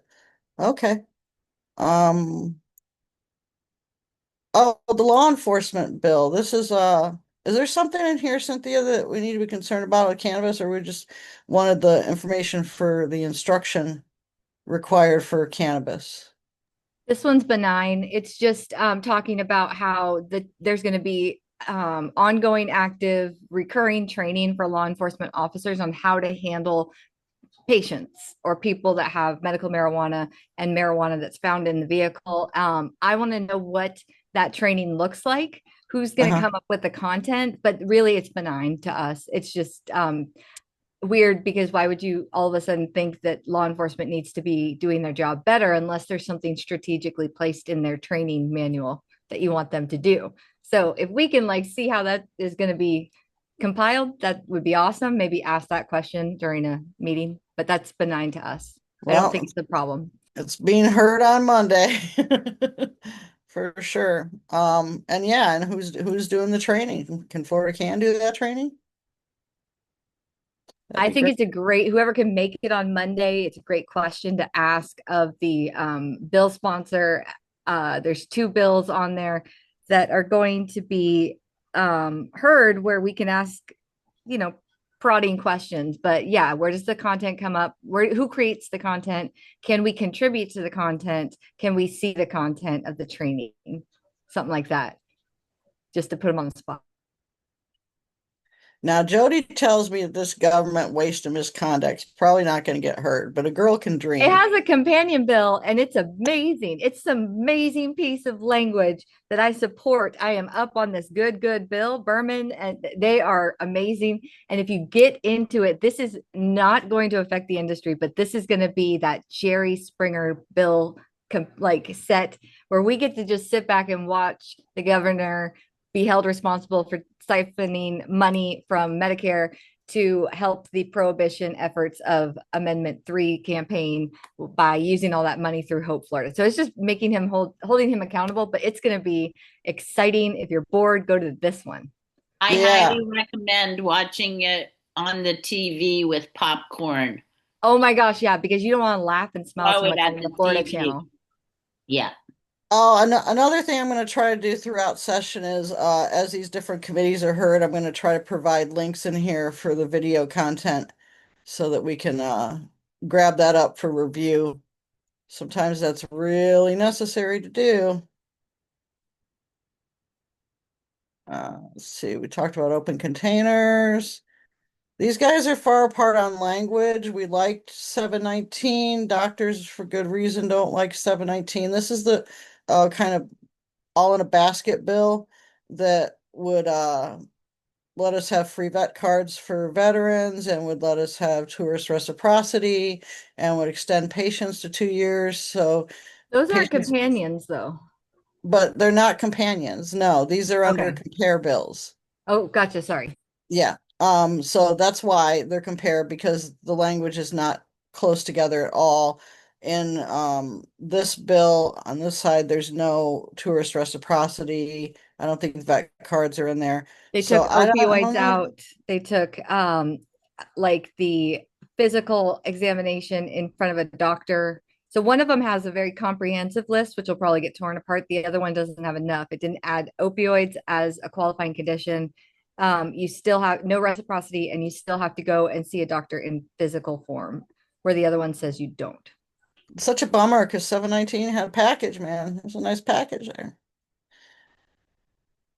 okay. Oh, the law enforcement bill. Is there something in here, Cynthia, that we need to be concerned about with cannabis, or we just wanted the information for the instruction required for cannabis? This one's benign. It's just talking about how there's going to be ongoing, active, recurring training for law enforcement officers on how to handle patients or people that have medical marijuana and marijuana that's found in the vehicle. I want to know what that training looks like, who's going to come up with the content, but really it's benign to us. It's just weird because why would you all of a sudden think that law enforcement needs to be doing their job better unless there's something strategically placed in their training manual that you want them to do? So if we can like see how that is going to be compiled, that would be awesome. Maybe ask that question during a meeting, but that's benign to us. I don't think it's the problem. It's being heard on Monday for sure. And who's doing the training? Can Florida do that training? I think it's a great, whoever can make it on Monday, it's a great question to ask of the bill sponsor. There's two bills on there that are going to be heard where we can ask, you know, prodding questions. But yeah, where does the content come up? Who creates the content? Can we contribute to the content? Can we see the content of the training? Something like that, just to put them on the spot. Now, Jody tells me that this government waste and misconduct is probably not going to get heard, but a girl can dream. It has a companion bill and it's amazing. It's an amazing piece of language that I support. I am up on this good bill, Berman, and they are amazing. And if you get into it, this is not going to affect the industry, but this is going to be that Jerry Springer bill like set where we get to just sit back and watch the governor be held responsible for siphoning money from Medicare to help the prohibition efforts of Amendment 3 campaign by using all that money through Hope Florida. So it's just making him holding him accountable, but it's going to be exciting. If you're bored, go to this one. I highly recommend watching it on the TV with popcorn. Oh my gosh, yeah, because you don't want to laugh and smile so much on the Florida TV. channel. Yeah. Oh, another thing I'm going to try to do throughout session is as these different committees are heard, I'm going to try to provide links in here for the video content so that we can grab that up for review. Sometimes that's really necessary to do. Let's see, we talked about open containers. These guys are far apart on language. We liked 719. Doctors, for good reason, don't like 719. This is the kind of all in a basket bill that would let us have free vet cards for veterans and would let us have tourist reciprocity and would extend patients to 2 years. So those aren't companions though. But they're not companions. No, these are under compare bills. Oh, gotcha. Sorry. Yeah. So that's why they're compared because the language is not close together at all. In this bill on this side, there's no tourist reciprocity. I don't think vet cards are in there. They took opioids out. They took like the physical examination in front of a doctor. So one of them has a very comprehensive list, which will probably get torn apart. The other one doesn't have enough. It didn't add opioids as a qualifying condition. You still have no reciprocity and you still have to go and see a doctor in physical form, where the other one says you don't. Such a bummer because 719 had a package, man. There's a nice package there.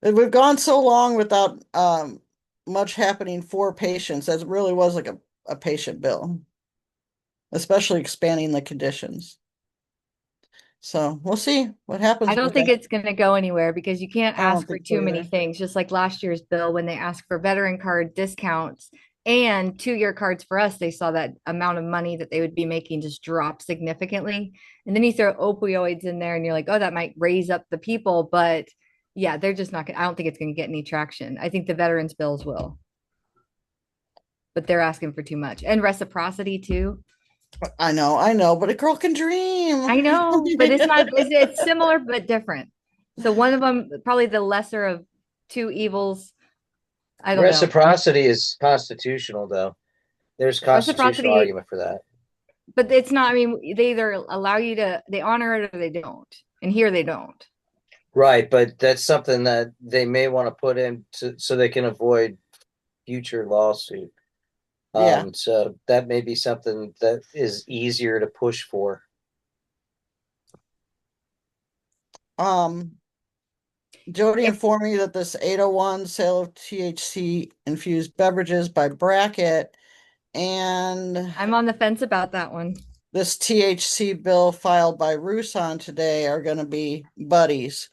We've gone so long without much happening for patients. That really was like a patient bill, especially expanding the conditions. So we'll see what happens. I don't think it's going to go anywhere because you can't ask for too many things. Just like last year's bill, when they asked for veteran card discounts and 2-year cards for us, they saw that amount of money that they would be making just drop significantly. And then you throw opioids in there and you're like, oh, that might raise up the people. But yeah, they're just not going to, I don't think it's going to get any traction. I think the veterans bills will. But they're asking for too much. And reciprocity too. I know, but a girl can dream. I know, but it's not, it's similar, but different. So one of them, probably the lesser of two evils. I don't know. Reciprocity is constitutional, though. There's constitutional argument for that. But it's not, I mean, they either allow you to, they honor it or they don't. And here they don't. Right, but that's something that they may want to put in so they can avoid future lawsuit. So that may be something that is easier to push for. Jody informed me that this 801 sale of THC infused beverages by bracket, and I'm on the fence about that one. This THC bill filed by Rusan today are going to be buddies.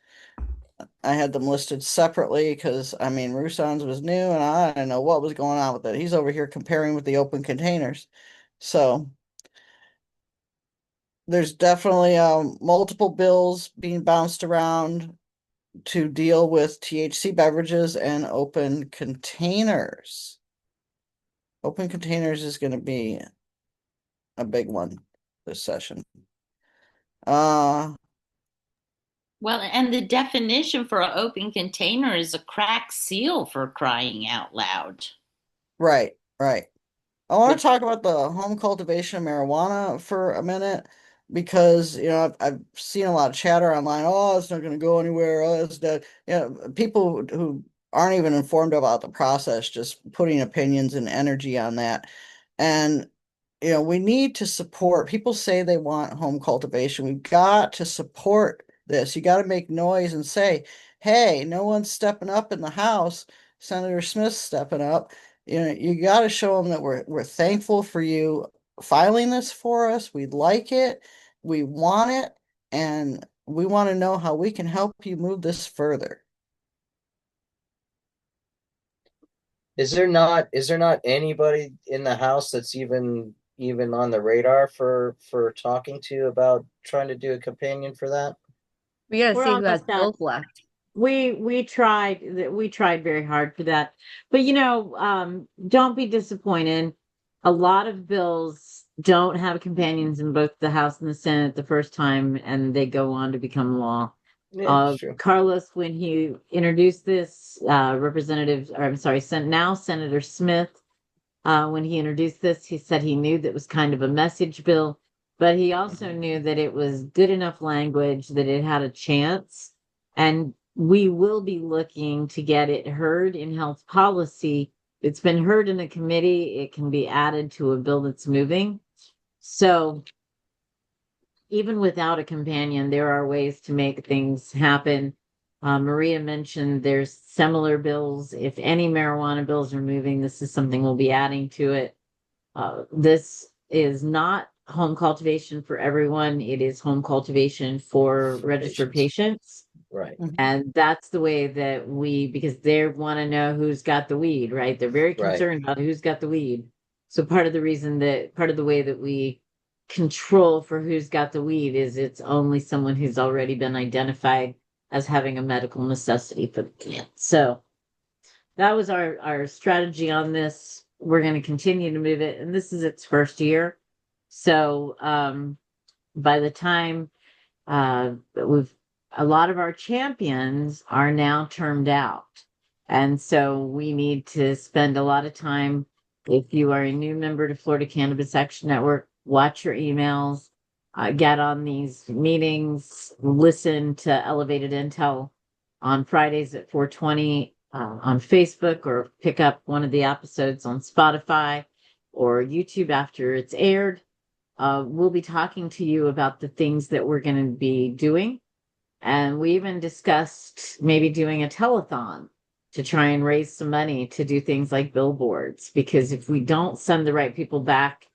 I had them listed separately because, I mean, Rusan's was new and I didn't know what was going on with it. He's over here comparing with the open containers. So there's definitely multiple bills being bounced around to deal with THC beverages and open containers. Open containers is going to be a big one this session. Well, and the definition for an open container is a cracked seal, for crying out loud. Right. I want to talk about the home cultivation of marijuana for a minute because I've seen a lot of chatter online. Oh, it's not going to go anywhere. Oh, it's dead. People who aren't even informed about the process just putting opinions and energy on that. And we need to support. People say they want home cultivation. We've got to support this. You got to make noise and say, "Hey, no one's stepping up in the House. Senator Smith's stepping up." You got to show them that we're thankful for you filing this for us. We like it, we want it, and we want to know how we can help you move this further. Is there not anybody in the House that's even on the radar for talking to about trying to do a companion for that? We gotta We're see who has almost done. bills left. We tried very hard for that. But don't be disappointed. A lot of bills don't have companions in both the House and the Senate the first time, and they go on to become law. Yeah, it's true. Carlos, when he introduced this, Senator Smith, when he introduced this, he said he knew that was kind of a message bill, but he also knew that it was good enough language that it had a chance. And we will be looking to get it heard in health policy. It's been heard in the committee. It can be added to a bill that's moving. So even without a companion, there are ways to make things happen. Maria mentioned there's similar bills. If any marijuana bills are moving, this is something we'll be adding to it. This is not home cultivation for everyone. It is home cultivation for registered patients. Right. And that's the way that because they want to know who's got the weed, right? They're very concerned about who's got the weed. So part of the way that we control for who's got the weed is it's only someone who's already been identified as having a medical necessity for the plant. So that was our strategy on this. We're going to continue to move it, and this is its first year. So by the time a lot of our champions are now termed out. And so we need to spend a lot of time. If you are a new member to Florida Cannabis Action Network, watch your emails, get on these meetings, listen to Elevated Intel on Fridays at 4:20 on Facebook, or pick up one of the episodes on Spotify or YouTube after it's aired. We'll be talking to you about the things that we're going to be doing. And we even discussed maybe doing a telethon to try and raise some money to do things like billboards. Because if we don't send the right people back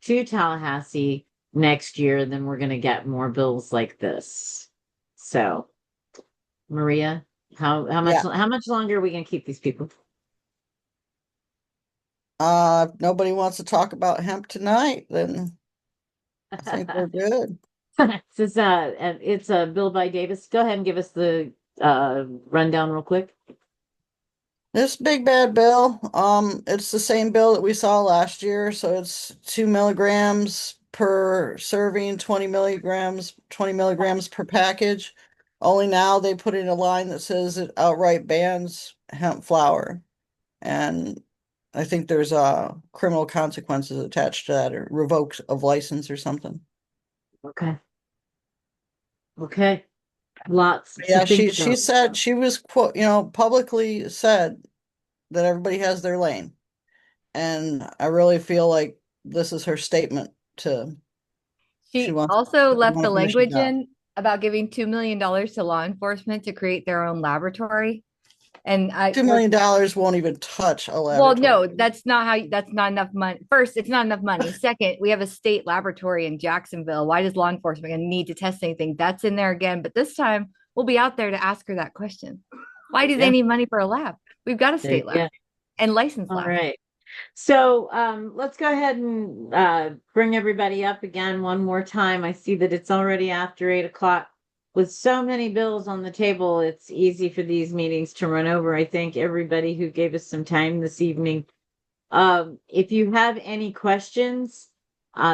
to Tallahassee next year, then we're going to get more bills like this. So, Maria, how much longer are we going to keep these people? If nobody wants to talk about hemp tonight, then I think we're good. It's a bill by Davis. Go ahead and give us the rundown real quick. This big bad bill, it's the same bill that we saw last year. So it's 2 milligrams per serving, 20 milligrams per package. Only now they put in a line that says it outright bans hemp flower. And I think there's criminal consequences attached to that, or revoked of license or something. Okay. Lots. Yeah, she said, she was publicly said that everybody has their lane. And I really feel like this is her statement to. She wants also left more the language information in about giving $2 million to law enforcement to create their own laboratory. And $2 million won't even touch a laboratory. Well, no, that's not enough money. First, it's not enough money. Second, we have a state laboratory in Jacksonville. Why does law enforcement need to test anything? That's in there again. But this time we'll be out there to ask her that question. Why do they need money for a lab? We've got a state lab and licensed lab. All right. So let's go ahead and bring everybody up again one more time. I see that it's already after 8:00. With so many bills on the table, it's easy for these meetings to run over. I thank everybody who gave us some time this evening. If you have any questions,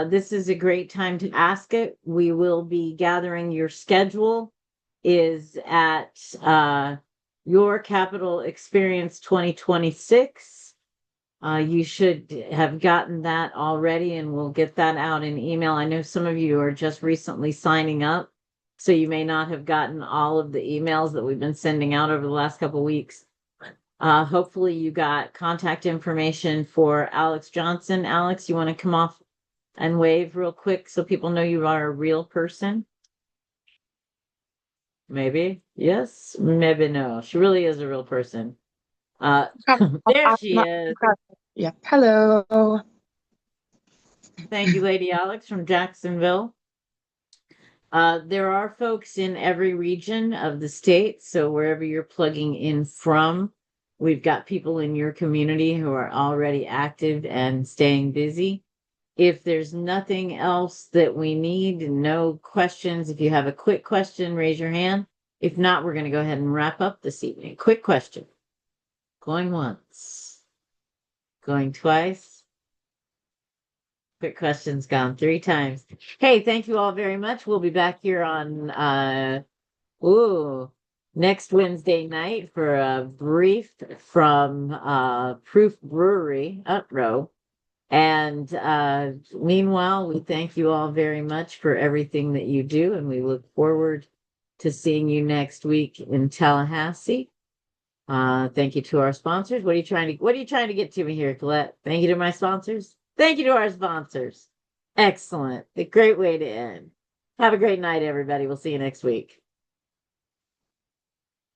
this is a great time to ask it. We will be gathering. Your schedule is at Your Capital Experience 2026. You should have gotten that already, and we'll get that out in email. I know some of you are just recently signing up, so you may not have gotten all of the emails that we've been sending out over the last couple weeks. Hopefully you got contact information for Alex Johnson. Alex, you want to come off and wave real quick so people know you are a real person? Maybe. Yes, maybe no. She really is a real person. There she is. Yeah. Hello. Thank you, Lady Alex from Jacksonville. There are folks in every region of the state, so wherever you're plugging in from, we've got people in your community who are already active and staying busy. If there's nothing else that we need, no questions, if you have a quick question, raise your hand. If not, we're going to go ahead and wrap up this evening. Quick question. Going once. Going twice. Quick questions gone 3 times. Hey, thank you all very much. We'll be back here on next Wednesday night for a brief from Proof Brewery, Utrow. And meanwhile, we thank you all very much for everything that you do, and we look forward to seeing you next week in Tallahassee. Thank you to our sponsors. What are you trying to get to me here, Colette? Thank you to my sponsors. Thank you to our sponsors. Excellent. A great way to end. Have a great night, everybody. We'll see you next week.